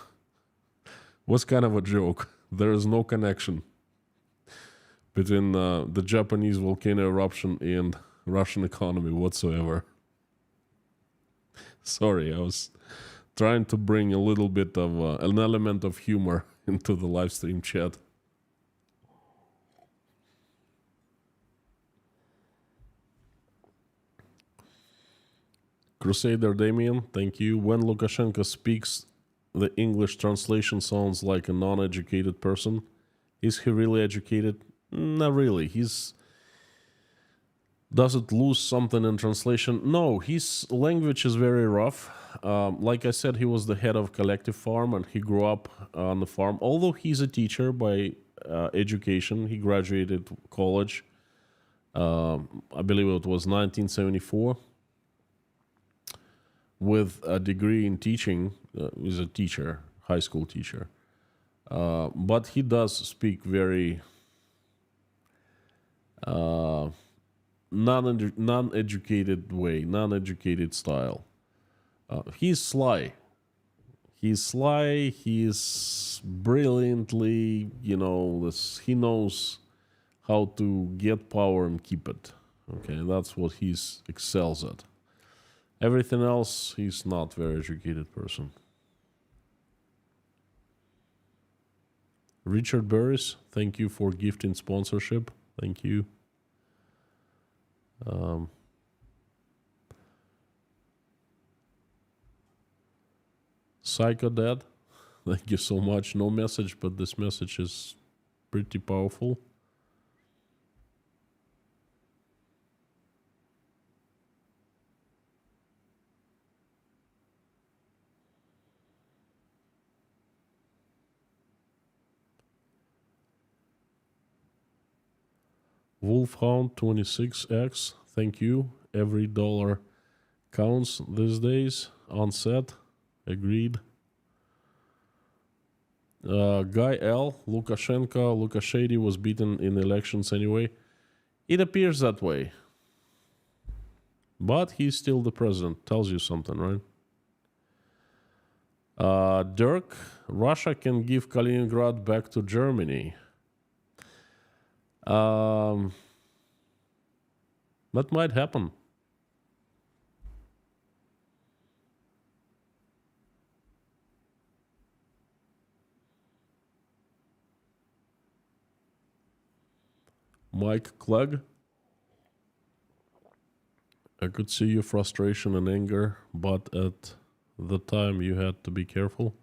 was kind of a joke. There is no connection between the Japanese volcano eruption and Russian economy whatsoever. Sorry, I was trying to bring a little bit of an element of humor into the live stream chat. Crusader Damien, thank you. When Lukashenko speaks, the English translation sounds like a non-educated person. Is he really educated? Not really. Does it lose something in translation? No, his language is very rough. Like I said, he was the head of collective farm and he grew up on the farm. Although he's a teacher by education, he graduated college. I believe it was 1974. With a degree in teaching. He's a teacher, high school teacher. But he does speak very non-educated way, non-educated style. He's sly. He's brilliantly, you know, he knows how to get power and keep it. Okay, that's what he excels at. Everything else, he's not a very educated person. Richard Burris, thank you for gifting sponsorship. Thank you. Psycho Dad, thank you so much. No message, but this message is pretty powerful. Wolfhound 26X, thank you. Every dollar counts these days. On set, agreed. Guy L, Lukashenko was beaten in elections anyway. It appears that way. But he's still the president. Tells you something, right? Dirk, Russia can give Kaliningrad back to Germany. That might happen. Mike Clegg, I could see your frustration and anger, but at the time you had to be careful.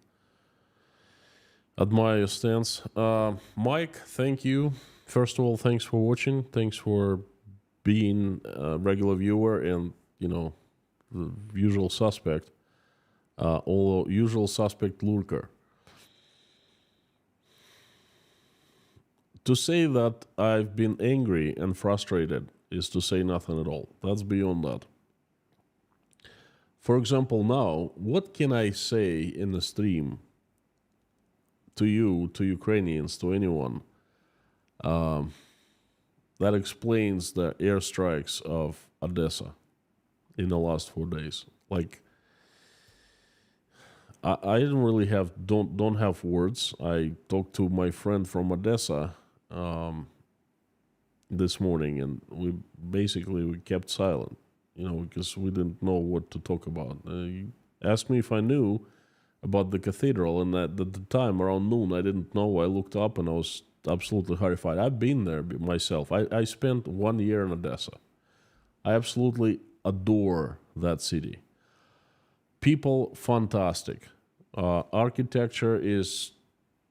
Admire your stance. Mike, thank you. First of all, thanks for watching. Thanks for being a regular viewer and, you know, the usual suspect. Although usual suspect lurker. To say that I've been angry and frustrated is to say nothing at all. That's beyond that. For example, now, what can I say in the stream to you, to Ukrainians, to anyone, that explains the airstrikes of Odessa in the last 4 days? Like, I didn't really don't have words. I talked to my friend from Odessa this morning, and we kept silent, you know, because we didn't know what to talk about. He asked me if I knew about the cathedral, and at the time, around noon, I didn't know. I looked up and I was absolutely horrified. I've been there myself. I spent 1 year in Odessa. I absolutely adore that city. People, fantastic. Architecture is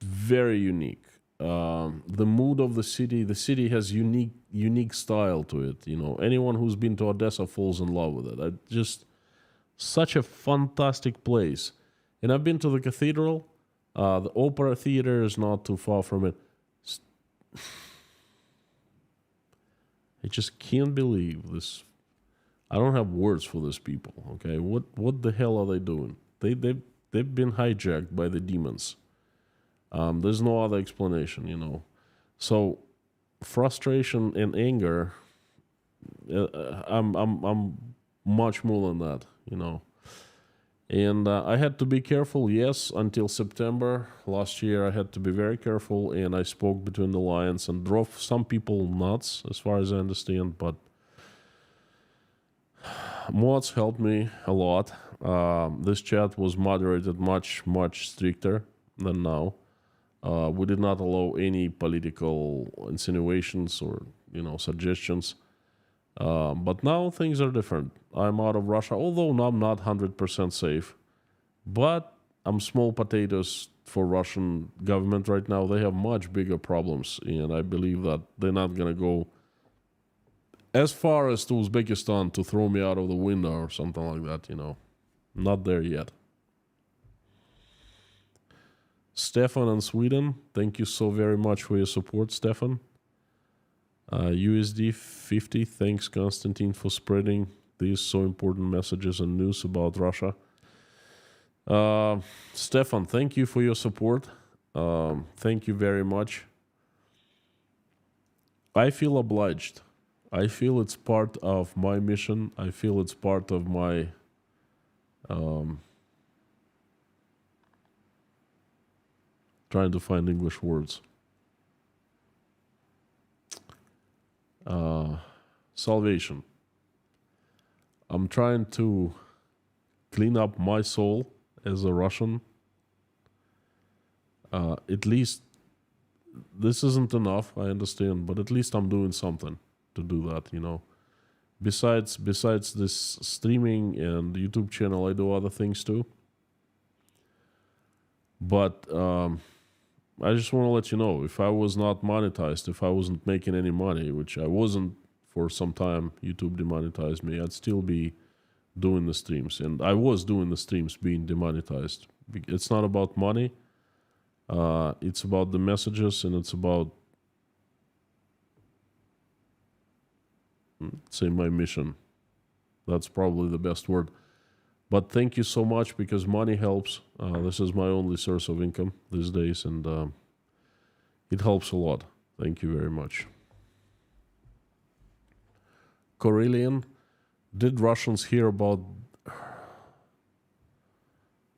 very unique. The mood of the city has unique style to it. You know, anyone who's been to Odessa falls in love with it. Just such a fantastic place. And I've been to the cathedral. The opera theater is not too far from it. I just can't believe this. I don't have words for these people. Okay, what the hell are they doing? They've been hijacked by the demons. There's no other explanation, you know. So frustration and anger. I'm much more than that, you know. And I had to be careful, yes, until September last year. I had to be very careful, and I spoke between the lines and drove some people nuts, as far as I understand. But mods helped me a lot. This chat was moderated much stricter than now. We did not allow any political insinuations or, you know, suggestions. But now things are different. I'm out of Russia, although I'm not 100% safe. But I'm small potatoes for Russian government right now. They have much bigger problems, and I believe that they're not going to go as far as to Uzbekistan to throw me out of the window or something like that, you know. Not there yet. Stefan in Sweden, thank you so very much for your support, Stefan. USD 50, thanks Konstantin for spreading these so important messages and news about Russia. Stefan, thank you for your support. Thank you very much. I feel obliged. I feel it's part of my mission. I feel it's part of my trying to find English words. Salvation. I'm trying to clean up my soul as a Russian. At least this isn't enough, I understand, but at least I'm doing something to do that, you know. Besides this streaming and YouTube channel, I do other things too. But I just want to let you know, if I was not monetized, if I wasn't making any money, which I wasn't for some time, YouTube demonetized me, I'd still be doing the streams. And I was doing the streams being demonetized. It's not about money. It's about the messages, and it's about, say, my mission. That's probably the best word. But thank you so much, because money helps. This is my only source of income these days, and it helps a lot. Thank you very much. Corellian, did Russians hear about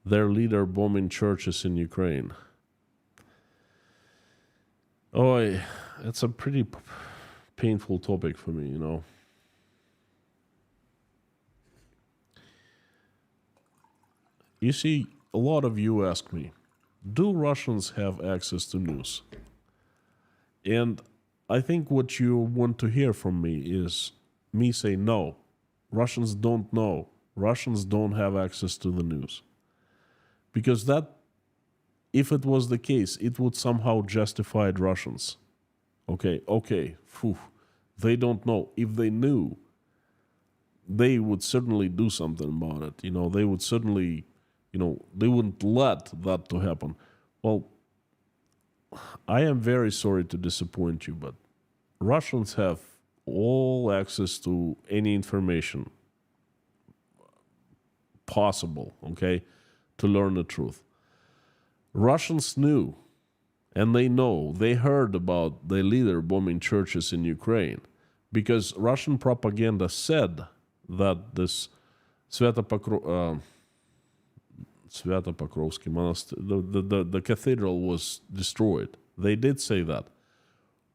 their leader bombing churches in Ukraine. Oh, it's a pretty painful topic for me, you know. You see, a lot of you ask me, do Russians have access to news? And I think what you want to hear from me is me say no. Russians don't know. Russians don't have access to the news. Because that, if it was the case, it would somehow justify Russians. Okay, phew, they don't know. If they knew, they would certainly do something about it. You know, they would certainly, you know, they wouldn't let that to happen. Well, I am very sorry to disappoint you, but Russians have all access to any information possible, okay, to learn the truth. Russians knew, and they know, they heard about the leader bombing churches in Ukraine because Russian propaganda said that this Svято-Pokrovsky monastery, the cathedral was destroyed. They did say that.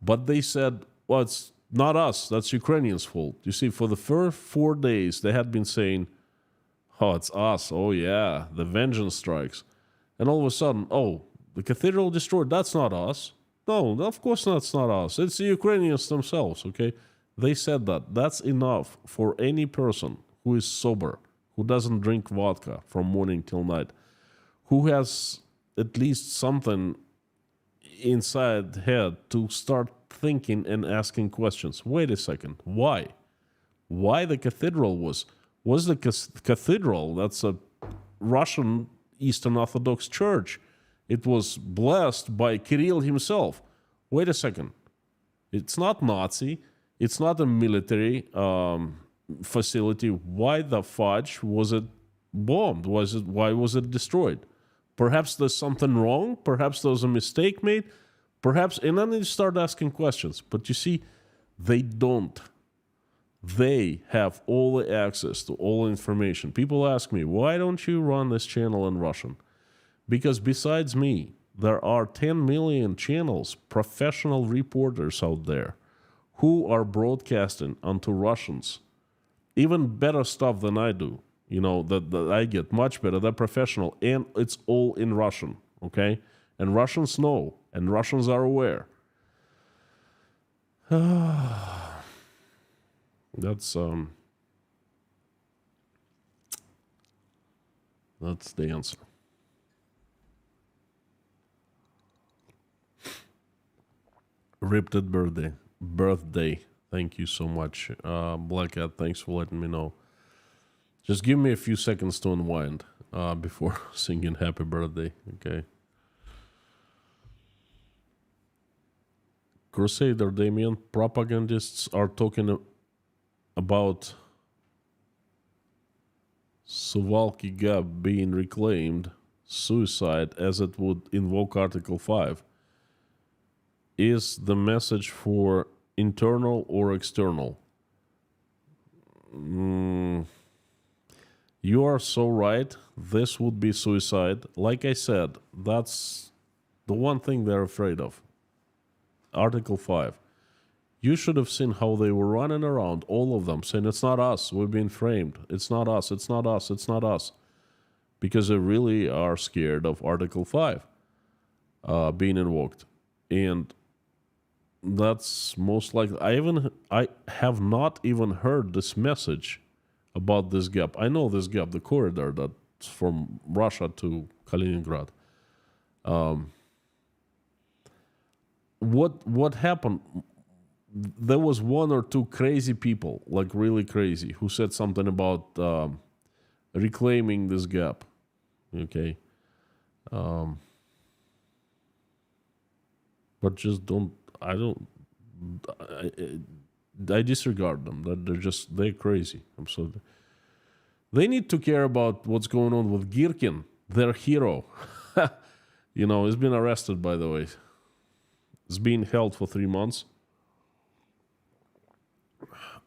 But they said, well, it's not us, that's Ukrainians' fault. You see, for the first 4 days, they had been saying, oh, it's us, oh yeah, the vengeance strikes. And all of a sudden, oh, the cathedral destroyed, that's not us. No, of course that's not us. It's the Ukrainians themselves, okay? They said that. That's enough for any person who is sober, who doesn't drink vodka from morning till night, who has at least something inside head to start thinking and asking questions. Wait a second, why? Why the cathedral was the cathedral, that's a Russian Eastern Orthodox church. It was blessed by Kirill himself. Wait a second. It's not Nazi. It's not a military facility. Why the fudge was it bombed? Why was it destroyed? Perhaps there's something wrong. Perhaps there was a mistake made. Perhaps, and then you start asking questions. But you see, they don't. They have all the access to all information. People ask me, why don't you run this channel in Russian? Because besides me, there are 10 million channels, professional reporters out there who are broadcasting onto Russians even better stuff than I do. You know, that I get much better. They're professional, and it's all in Russian, okay? And Russians know, and Russians are aware. That's the answer. Ripped birthday. Thank you so much, Black Cat. Thanks for letting me know. Just give me a few seconds to unwind before singing happy birthday, okay? Crusader Damien, propagandists are talking about Suwalki Gap being reclaimed, suicide as it would invoke Article 5. Is the message for internal or external? You are so right. This would be suicide. Like I said, that's the one thing they're afraid of. Article 5. You should have seen how they were running around, all of them, saying, it's not us, we're being framed. It's not us, it's not us, it's not us. Because they really are scared of Article 5 being invoked. And that's most likely. I have not even heard this message about this gap. I know this gap, the corridor that's from Russia to Kaliningrad. What happened? There was one or two crazy people, like really crazy, who said something about reclaiming this gap. Okay. But just don't. I disregard them. That they're crazy. I'm sorry. They need to care about what's going on with Girkin, their hero. You know, he's been arrested, by the way. He's been held for 3 months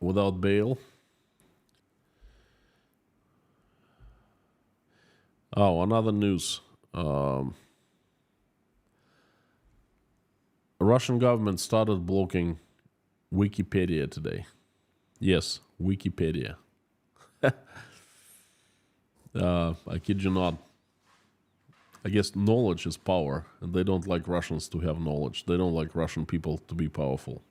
without bail. Oh, another news. Russian government started blocking Wikipedia today. Yes, Wikipedia. I kid you not. I guess knowledge is power, and they don't like Russians to have knowledge. They don't like Russian people to be powerful.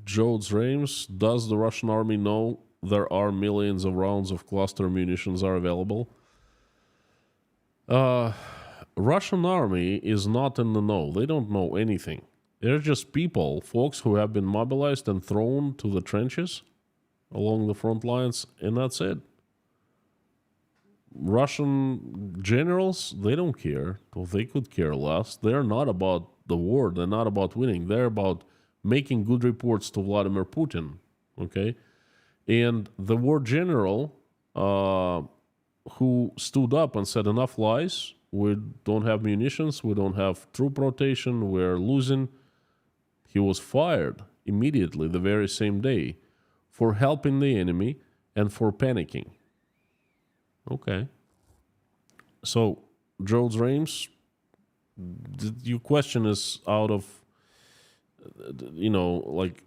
Jodes Reims, does the Russian army know there are millions of rounds of cluster munitions are available? Russian army is not in the know. They don't know anything. They're just people, folks who have been mobilized and thrown to the trenches along the front lines, and that's it. Russian generals, they don't care. Well, they could care less. They're not about the war. They're not about winning. They're about making good reports to Vladimir Putin, okay? And the war general who stood up and said enough lies, we don't have munitions, we don't have troop rotation, we're losing, he was fired immediately the very same day for helping the enemy and for panicking. Okay. So, Jodes Reims, your question is out of, like,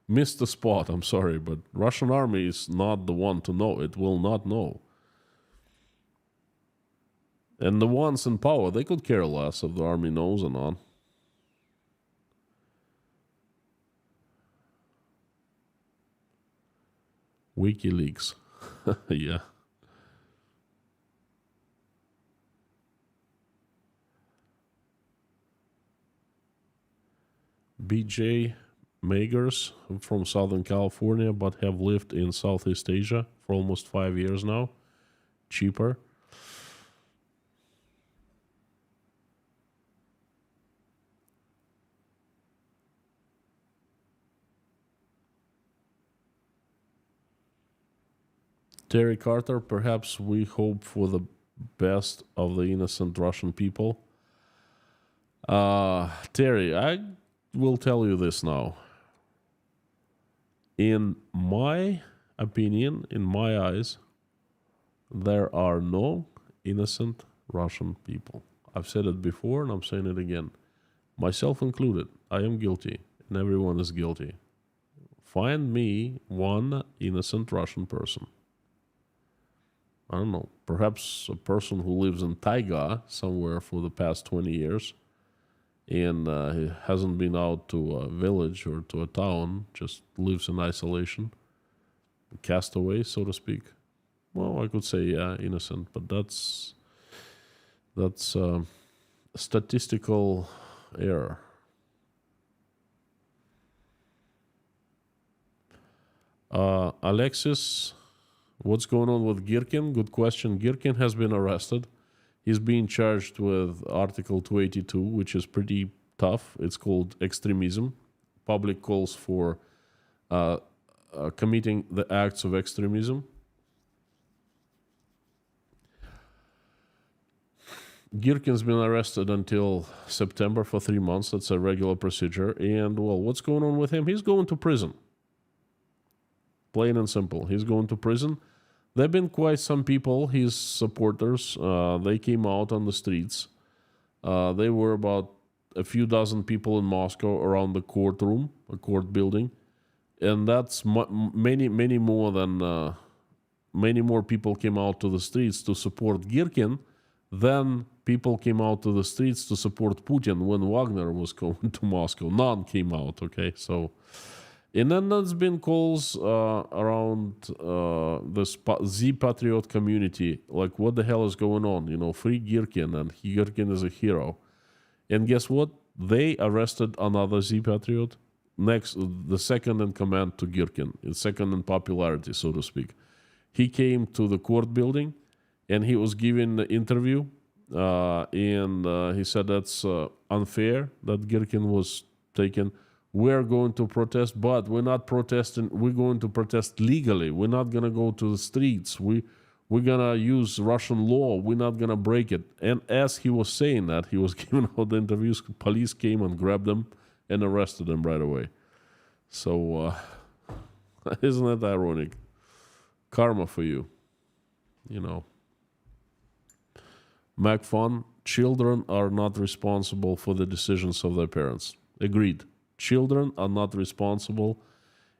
missed the spot. I'm sorry, but Russian army is not the one to know. It will not know. And the ones in power, they could care less if the army knows or not. WikiLeaks. Yeah. BJ Magers from Southern California, but have lived in Southeast Asia for almost 5 years now. Cheaper. Terry Carter, perhaps we hope for the best of the innocent Russian people. Terry, I will tell you this now. In my opinion, in my eyes, there are no innocent Russian people. I've said it before and I'm saying it again. Myself included, I am guilty and everyone is guilty. Find me one innocent Russian person. I don't know, perhaps a person who lives in taiga somewhere for the past 20 years and he hasn't been out to a village or to a town, just lives in isolation, castaway, so to speak. Well, I could say, yeah, innocent, but that's statistical error. Alexis, what's going on with Girkin? Good question. Girkin has been arrested. He's being charged with Article 282, which is pretty tough. It's called extremism. Public calls for committing the acts of extremism. Girkin's been arrested until September for 3 months. That's a regular procedure. And, well, what's going on with him? He's going to prison. Plain and simple. He's going to prison. There have been quite some people, his supporters, they came out on the streets. They were about a few dozen people in Moscow around the courtroom, a court building. And that's many more than, many more people came out to the streets to support Girkin than people came out to the streets to support Putin when Wagner was going to Moscow. None came out, okay? So, and then there's been calls around the Z-Patriot community, like, what the hell is going on? You know, free Girkin, and Girkin is a hero. And guess what? They arrested another Z-Patriot, the second in command to Girkin, second in popularity, so to speak. He came to the court building, and he was giving an interview, and he said that's unfair that Girkin was taken. We're going to protest, but we're not protesting. We're going to protest legally. We're not going to go to the streets. we're gonna use Russian law, we're not gonna break it. And as he was saying that, he was giving out the interviews, police came and grabbed him and arrested him right away. So isn't that ironic? Karma for you, you know. MacFun, children are not responsible for the decisions of their parents. Agreed. Children are not responsible,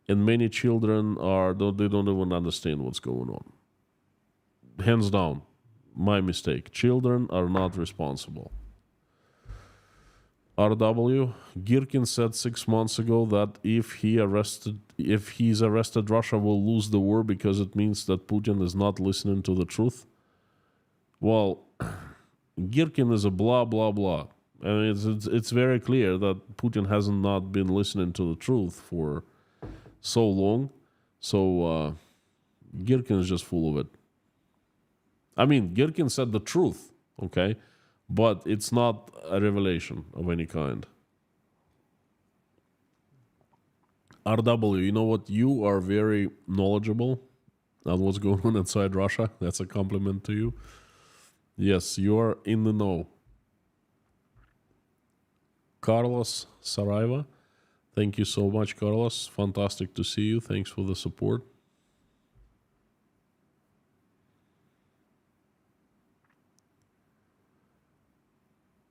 and many children they don't even understand what's going on. Hands down, my mistake. Children are not responsible. RW, Girkin said 6 months ago that if he's arrested, Russia will lose the war because it means that Putin is not listening to the truth. Well, Girkin is a blah, blah, blah. I mean, it's very clear that Putin hasn't not been listening to the truth for so long. So Girkin is just full of it. I mean, Girkin said the truth, okay? But it's not a revelation of any kind. RW, you know what? You are very knowledgeable on what's going on inside Russia. That's a compliment to you. Yes, you are in the know. Carlos Saraiva, thank you so much, Carlos. Fantastic to see you. Thanks for the support.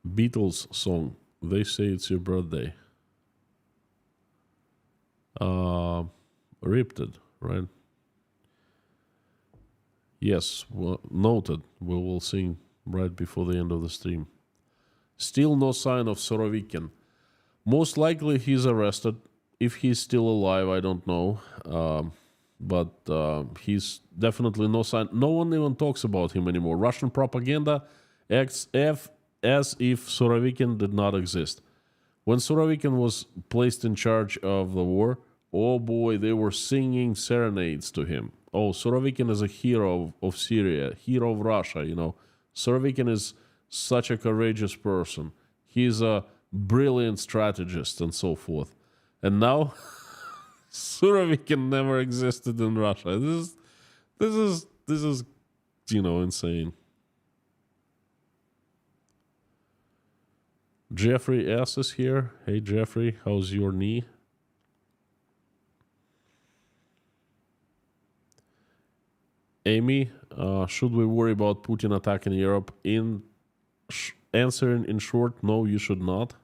Beatles song. They say it's your birthday. Ripped it, right? Yes, well, noted. We will sing right before the end of the stream. Still no sign of Surovikin. Most likely he's arrested. If he's still alive, I don't know. But he's definitely no sign. No one even talks about him anymore. Russian propaganda acts as if Surovikin did not exist. When Surovikin was placed in charge of the war, oh boy, they were singing serenades to him. Oh, Surovikin is a hero of Syria, hero of Russia, you know. Surovikin is such a courageous person. He's a brilliant strategist and so forth. And now, Surovikin never existed in Russia. This is, you know, insane. Jeffrey S. is here. Hey, Jeffrey, how's your knee? Amy, should we worry about Putin attacking Europe? Answering in short, no, you should not.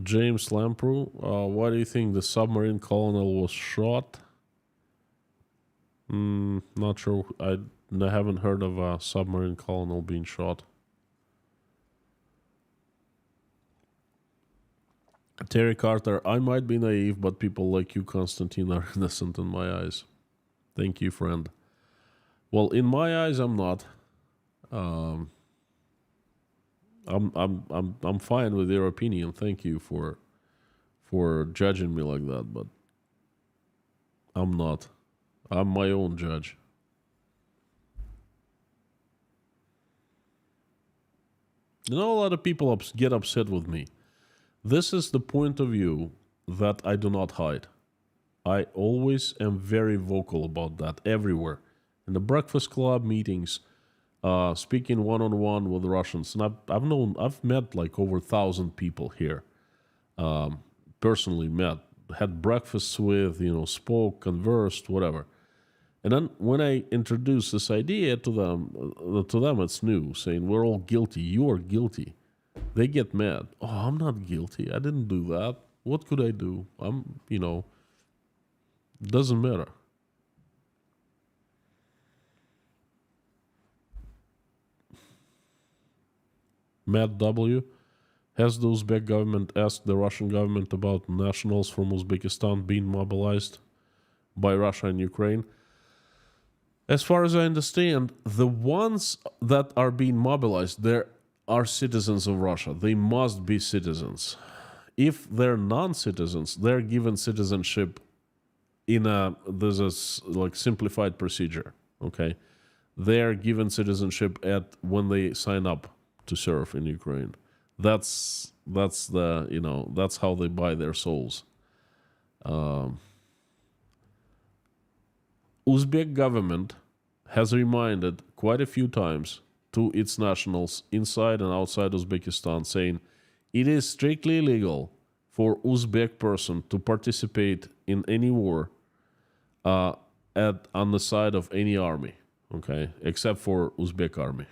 James Lamprou, why do you think the submarine colonel was shot? Not sure. I haven't heard of a submarine colonel being shot. Terry Carter, I might be naive, but people like you, Constantine, are innocent in my eyes. Thank you, friend. Well, in my eyes, I'm not. I'm fine with your opinion. Thank you for judging me like that, but I'm not. I'm my own judge. You know, a lot of people get upset with me. This is the point of view that I do not hide. I always am very vocal about that everywhere. In the Breakfast Club meetings, speaking one-on-one with Russians. And I've met like over 1,000 people here. Personally met, had breakfasts with, you know, spoke, conversed, whatever. And then when I introduce this idea to them it's new, saying we're all guilty, you are guilty. They get mad. Oh, I'm not guilty. I didn't do that. What could I do? Doesn't matter. Matt W. Has the Uzbek government asked the Russian government about nationals from Uzbekistan being mobilized by Russia and Ukraine? As far as I understand, the ones that are being mobilized, they are citizens of Russia. They must be citizens. If they're non-citizens, they're given citizenship there's a like simplified procedure, okay? They're given citizenship when they sign up to serve in Ukraine. That's how they buy their souls. Uzbek government has reminded quite a few times to its nationals inside and outside Uzbekistan, saying it is strictly illegal for Uzbek person to participate in any war uh, on the side of any army, okay, except for Uzbek army.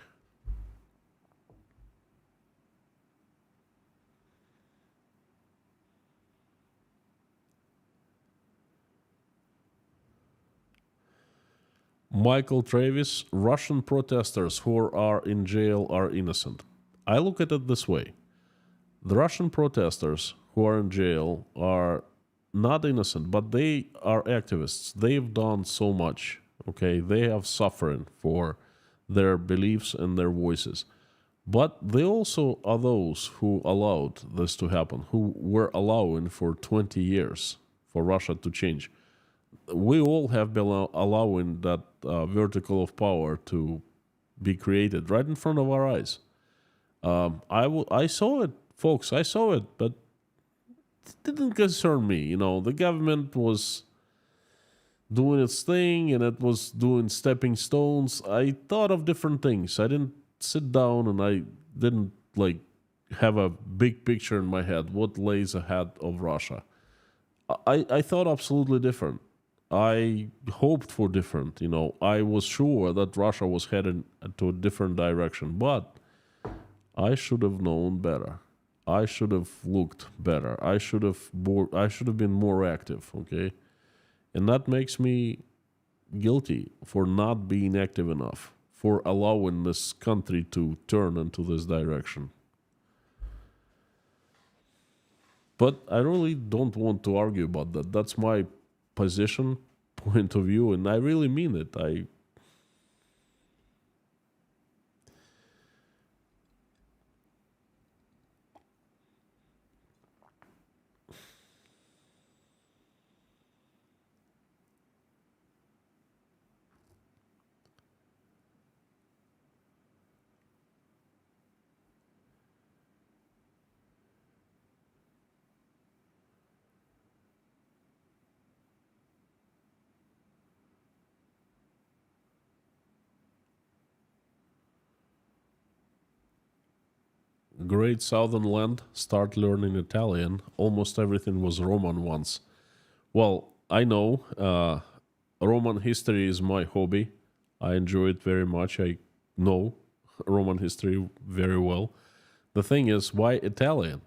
Michael Travis, Russian protesters who are in jail are innocent. I look at it this way. The Russian protesters who are in jail are not innocent, but they are activists. They've done so much, okay? They have suffering for their beliefs and their voices. But they also are those who allowed this to happen, who were allowing for 20 years for Russia to change. We all have been allowing that vertical of power to be created right in front of our eyes. I saw it, folks. I saw it, but it didn't concern me. You know, the government was doing its thing and it was doing stepping stones. I thought of different things. I didn't sit down and I didn't like have a big picture in my head what lays ahead of Russia. I thought absolutely different. I hoped for different. You know, I was sure that Russia was heading to a different direction, but I should have known better. I should have looked better. I should have been more active, okay? And that makes me guilty for not being active enough, for allowing this country to turn into this direction. But I really don't want to argue about that. That's my position, point of view, and I really mean it. I Great southern land, start learning Italian. Almost everything was Roman once. Well, I know Roman history is my hobby. I enjoy it very much. I know Roman history very well. The thing is, why Italian?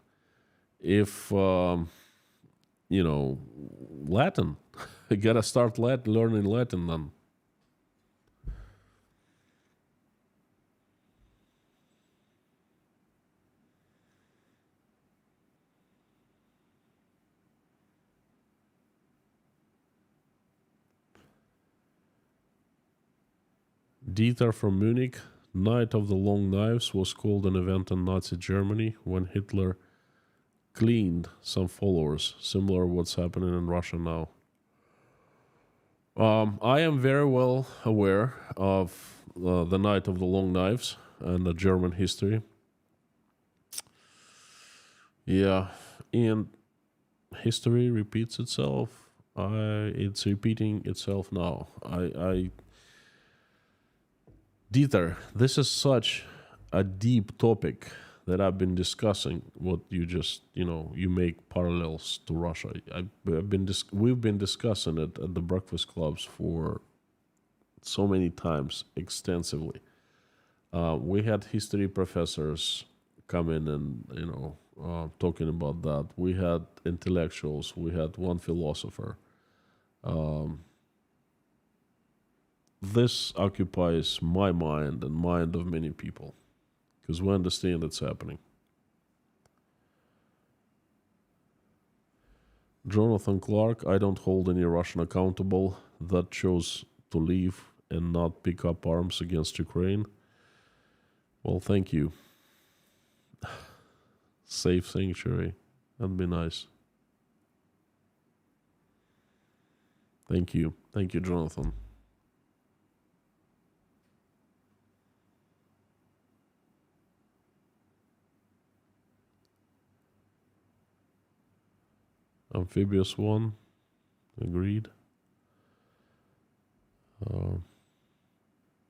If you know, Latin, you gotta start learning Latin then. Dieter from Munich, Night of the Long Knives, was called an event in Nazi Germany when Hitler cleaned some followers, similar to what's happening in Russia now. I am very well aware of the Night of the Long Knives and the German history. Yeah, and history repeats itself. It's repeating itself now. Dieter, this is such a deep topic that I've been discussing. What you just, you make parallels to Russia. We've been discussing it at the breakfast clubs for so many times extensively. We had history professors come in and talking about that. We had intellectuals. We had one philosopher. This occupies my mind and mind of many people because we understand it's happening. Jonathan Clark, I don't hold any Russian accountable that chose to leave and not pick up arms against Ukraine. Well, thank you. Safe sanctuary. That'd be nice. Thank you. Thank you, Jonathan. Amphibious one. Agreed. Uh,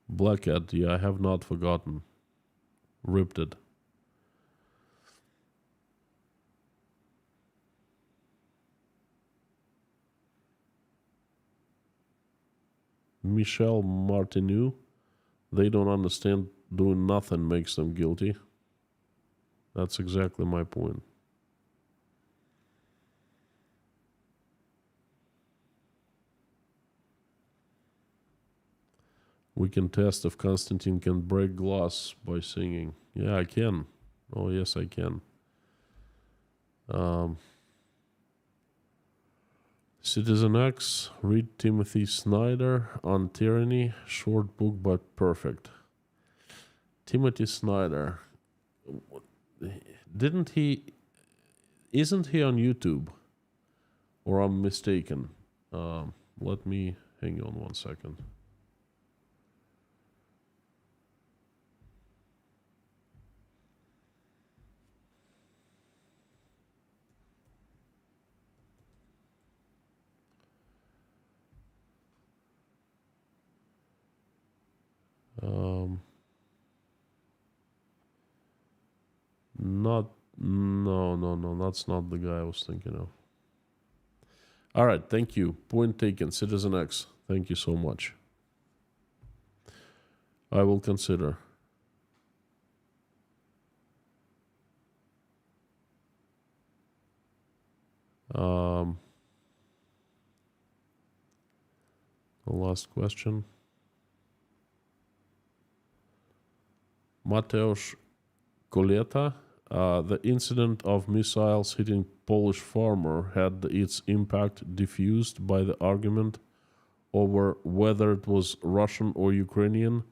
Blackhead, yeah, I have not forgotten. Ripped it. Michel Martineau, they don't understand doing nothing makes them guilty. That's exactly my point. We can test if Constantine can break glass by singing. Yeah, I can. Oh, yes, I can. Citizen X, read Timothy Snyder on tyranny. Short book, but perfect. Timothy Snyder. Didn't he... Isn't he on YouTube? Or I'm mistaken. Let me... Hang on one second. No, that's not the guy I was thinking of. All right, thank you. Point taken, Citizen X. Thank you so much. I will consider. The last question. Mateusz Koleta. The incident of missiles hitting Polish farmer had its impact diffused by the argument over whether it was Russian or Ukrainian,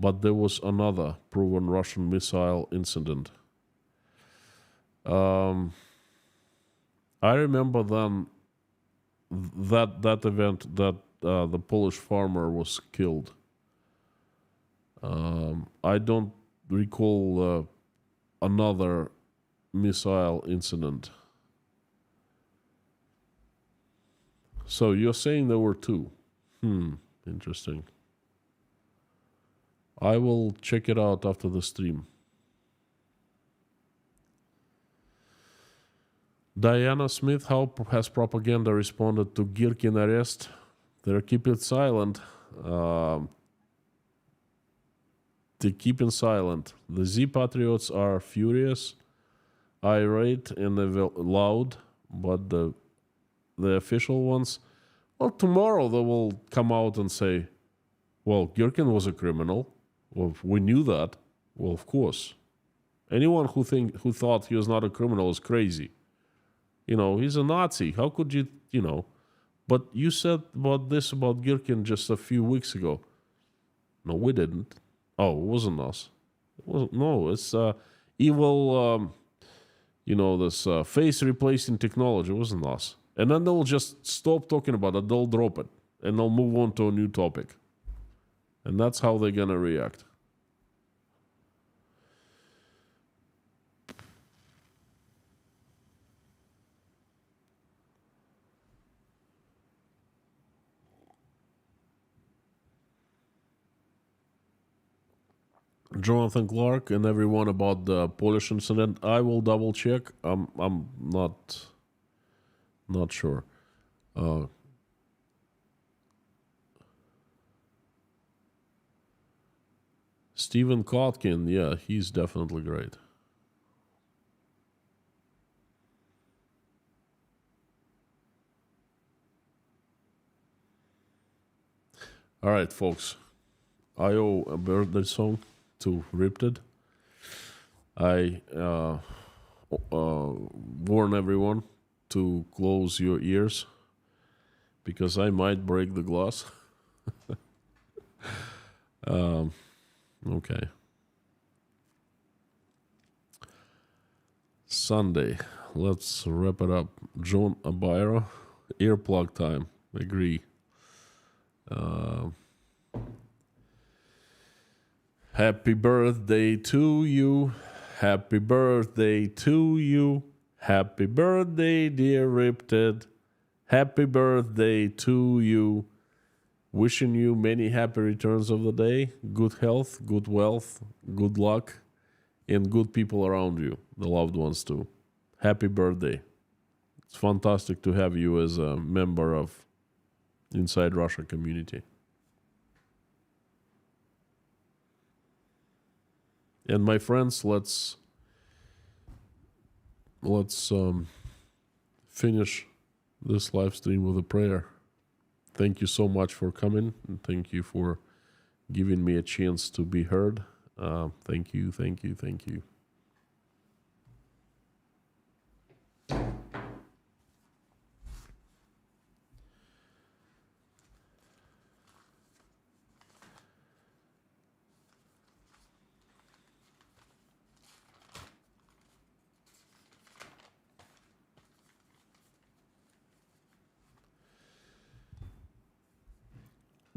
but there was another proven Russian missile incident. I remember then that event that the Polish farmer was killed. I don't recall another missile incident. So you're saying there were two? Interesting. I will check it out after the stream. Diana Smith, how has propaganda responded to Girkin arrest? They're keeping silent. They're keeping silent. The Z Patriots are furious, irate, and loud, but the official ones, well, tomorrow they will come out and say, well, Girkin was a criminal. Well, we knew that. Well, of course. Anyone who thought he was not a criminal is crazy. He's a Nazi. How could you, But you said about Girkin just a few weeks ago. No, we didn't. Oh, it wasn't us. No, it's evil, this face replacing technology. It wasn't us. And then they'll just stop talking about it. They'll drop it. And they'll move on to a new topic. And that's how they're going to react. Jonathan Clark and everyone about the Polish incident. I will double check. I'm not sure. Stephen Kotkin, yeah, he's definitely great. All right, folks. I owe a birthday song to Ripted. I warn everyone to close your ears because I might break the glass. Okay. Sunday. Let's wrap it up. John Abira, earplug time. Agree. Happy birthday to you. Happy birthday to you. Happy birthday, dear Ripted. Happy birthday to you. Wishing you many happy returns of the day, good health, good wealth, good luck, and good people around you, the loved ones too. Happy birthday. It's fantastic to have you as a member of Inside Russia community. And my friends, let's finish this live stream with a prayer. Thank you so much for coming, and thank you for giving me a chance to be heard. Thank you, thank you, thank you.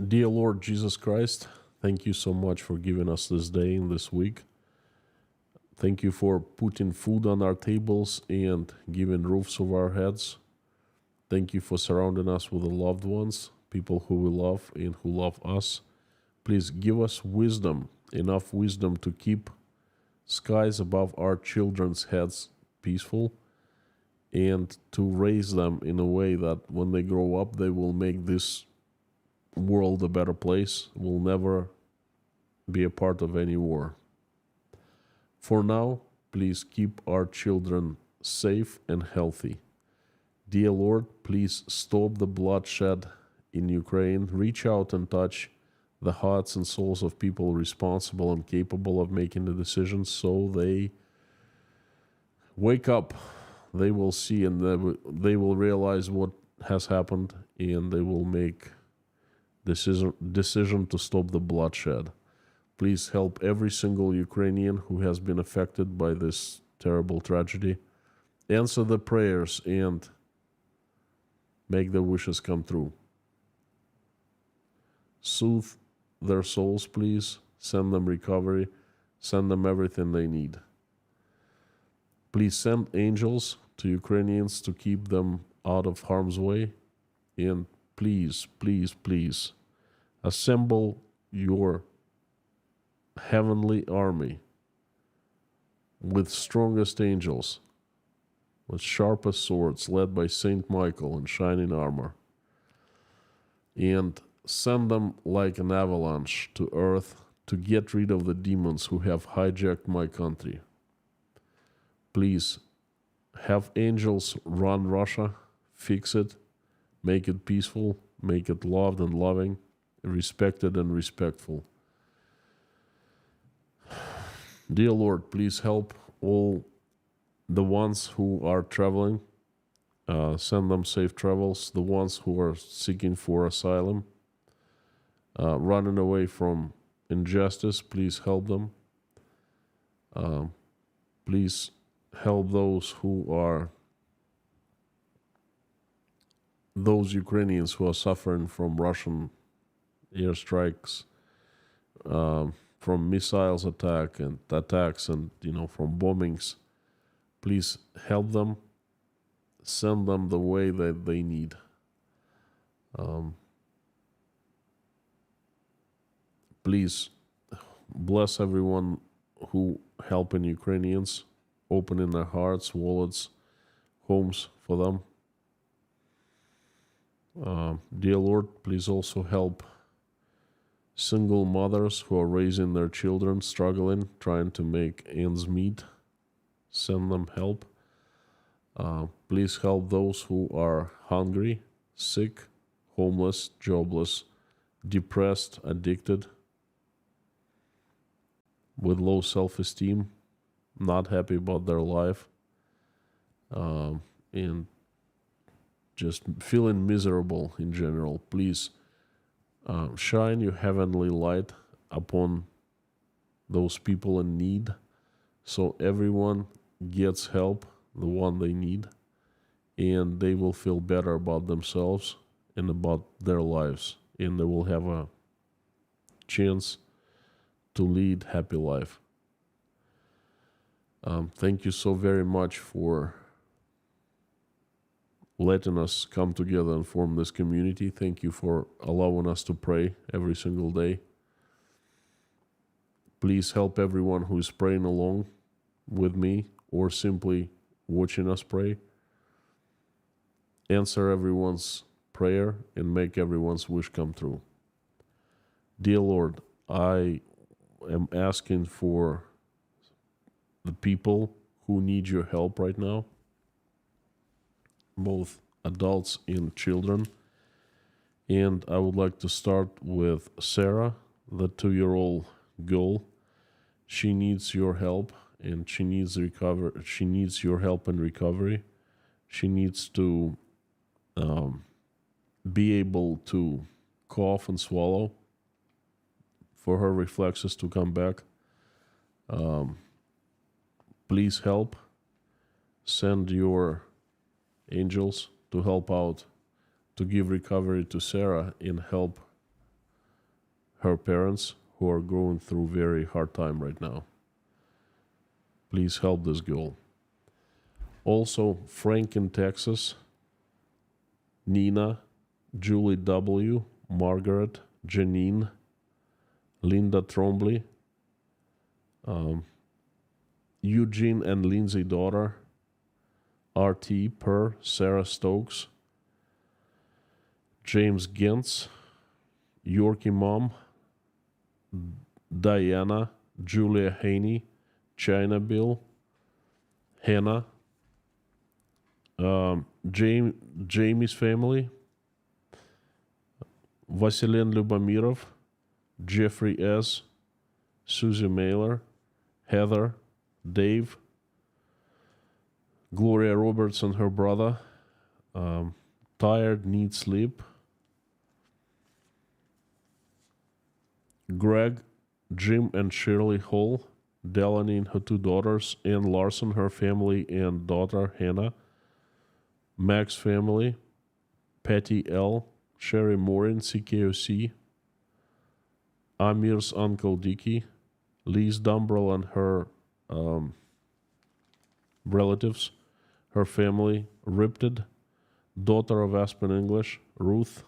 Dear Lord Jesus Christ, thank you so much for giving us this day and this week. Thank you for putting food on our tables and giving roofs over our heads. Thank you for surrounding us with the loved ones, people who we love and who love us. Please give us wisdom, enough wisdom to keep skies above our children's heads peaceful, and to raise them in a way that when they grow up, they will make this world a better place, will never be a part of any war. For now, please keep our children safe and healthy. Dear Lord, please stop the bloodshed in Ukraine. Reach out and touch the hearts and souls of people responsible and capable of making the decisions, so they wake up. They will see and they will realize what has happened, and they will make decision to stop the bloodshed. Please help every single Ukrainian who has been affected by this terrible tragedy. Answer the prayers and make their wishes come true. Soothe their souls, please. Send them recovery. Send them everything they need. Please send angels to Ukrainians to keep them out of harm's way. And please, please, please, assemble your heavenly army with strongest angels, with sharpest swords, led by Saint Michael in shining armor, and send them like an avalanche to earth to get rid of the demons who have hijacked my country. Please have angels run Russia, fix it, make it peaceful, make it loved and loving, respected and respectful. Dear Lord, please help all the ones who are traveling. Send them safe travels. The ones who are seeking for asylum, running away from injustice, please help them. Please help those Ukrainians who are suffering from Russian airstrikes, from missiles attacks and from bombings. Please help them. Send them the way that they need. Please bless everyone who helping Ukrainians, opening their hearts, wallets, homes for them. Dear Lord, please also help single mothers who are raising their children, struggling, trying to make ends meet. Send them help. Please help those who are hungry, sick, homeless, jobless, depressed, addicted, with low self-esteem, not happy about their life, and just feeling miserable in general. Please shine your heavenly light upon those people in need, so everyone gets help, the one they need, and they will feel better about themselves and about their lives, and they will have a chance to lead happy life. Thank you so very much for letting us come together and form this community. Thank you for allowing us to pray every single day. Please help everyone who is praying along with me or simply watching us pray. Answer everyone's prayer and make everyone's wish come true. Dear Lord, I am asking for the people who need your help right now, both adults and children. And I would like to start with Sarah, the 2-year-old girl. She needs your help, and she needs your help in recovery. She needs to be able to cough and swallow for her reflexes to come back. Please help. Send your angels to help out, to give recovery to Sarah and help her parents who are going through very hard time right now. Please help this girl. Also, Frank in Texas, Nina, Julie W., Margaret, Janine, Linda Trombley, Eugene and Lindsay daughter, RT Per, Sarah Stokes, James Gintz, Yorkie Mom, Diana, Julia Haney, China Bill, Hannah, Jamie's family, Vasilin Lubamirov, Jeffrey S., Susie Mailer, Heather, Dave, Gloria Roberts and her brother, Tired, Need Sleep, Greg, Jim and Shirley Hall, Delaney and her 2 daughters, Ann Larson, her family and daughter Hannah, Mac's family, Patty L., Sherry Morin, CKOC, Amir's Uncle Dicky, Liz Dumbrell and her relatives, her family, Ripted, daughter of Aspen English, Ruth,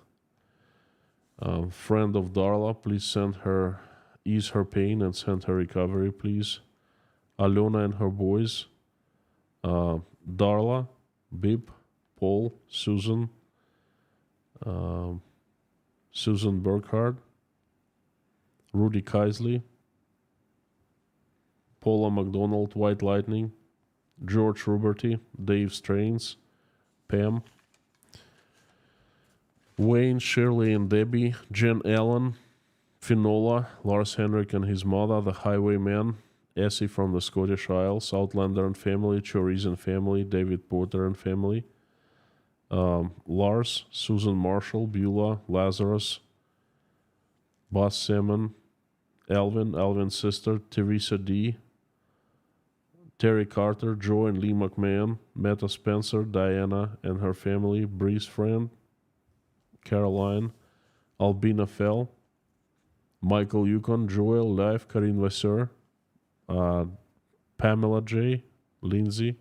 friend of Darla, please ease her pain and send her recovery, please. Alona and her boys, Darla, Bib, Paul, Susan, Susan Burkhardt, Rudy Kaisley, Paula McDonald, White Lightning, George Ruberty, Dave Strains, Pam, Wayne, Shirley and Debbie, Jen Allen, Finola, Lars Henrik and his mother, the Highwayman, Essie from the Scottish Isles, Outlander and family, Choriz and family, David Porter and family, Lars, Susan Marshall, Beulah, Lazarus, Buzz Salmon, Alvin's sister, Teresa D., Terry Carter, Joe and Lee McMahon, Meta Spencer, Diana and her family, Bree's friend, Caroline, Albina Fell, Michael Yukon, Joel, Life, Karin Vasseur, Pamela J., Lindsay,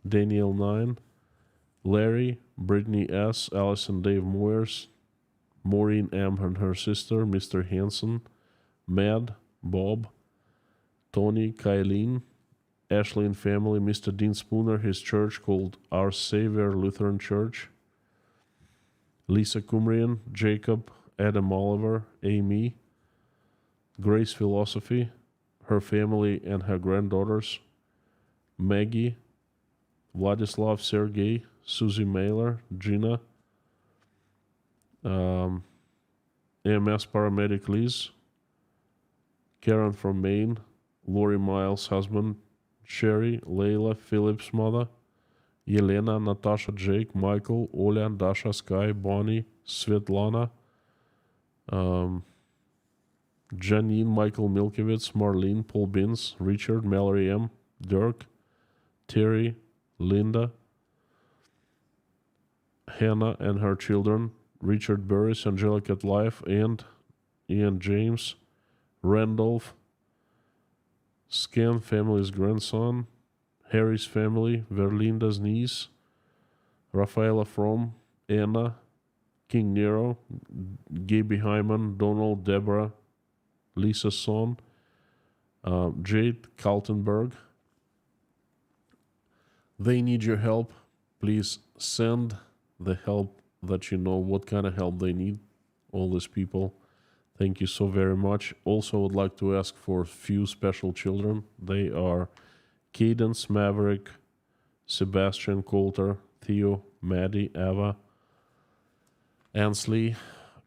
Daniel 9, Larry, Brittany S., Allison Dave Moyers, Maureen M. and her sister, Mr. Hanson, Mad, Bob, Tony, Kylene, Ashley and family, Mr. Dean Spooner, his church called Our Savior Lutheran Church, Lisa Cumrian, Jacob, Adam Oliver, Amy, Grace Philosophy, her family and her granddaughters, Maggie, Vladislav, Sergey, Susie Mailer, Gina, EMS paramedic Liz, Karen from Maine, Lori Miles' husband, Sherry, Layla, Philip's mother, Yelena, Natasha, Jake, Michael, Oля, Dasha, Sky, Bonnie, Svetlana, Janine, Michael Milkevitz, Marlene, Paul Bins, Richard, Mallory M., Dirk, Terry, Linda, Hannah and her children, Richard Burris, Angelica at Life, and Ian James, Randolph, Scan family's grandson, Harry's family, Verlinda's niece, Rafaela From, Anna, King Nero, Gaby Hyman, Donald, Deborah, Lisa Son, Jade Kaltenberg. They need your help. Please send the help that you know what kind of help they need, all these people. Thank you so very much. Also, I would like to ask for a few special children. They are Cadence, Maverick, Sebastian, Coulter, Theo, Maddie, Ava, Ansley,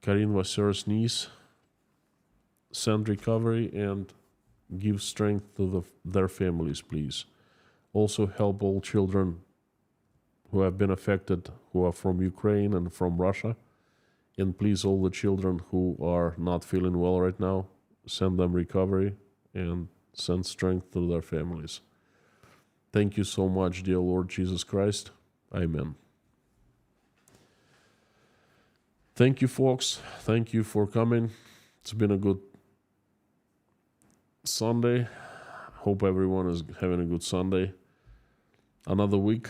Karin Vassar's niece. Send recovery and give strength to their families, please. Also help all children who have been affected, who are from Ukraine and from Russia. And please, all the children who are not feeling well right now, send them recovery and send strength to their families. Thank you so much, dear Lord Jesus Christ. Amen. Thank you, folks. Thank you for coming. It's been a good Sunday. Hope everyone is having a good Sunday. Another week.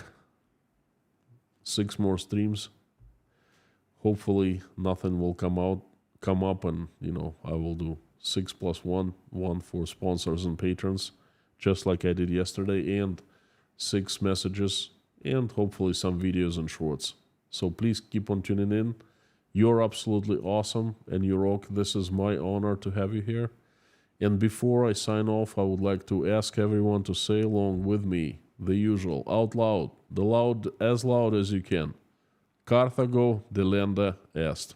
6 more streams. Hopefully nothing will come up, and I will do 6+1, one for sponsors and patrons, just like I did yesterday, and 6 messages, and hopefully some videos and shorts. So please keep on tuning in. You're absolutely awesome, and you rock. This is my honor to have you here. And before I sign off, I would like to ask everyone to say along with me, the usual, out loud, as loud as you can. Carthago delenda est.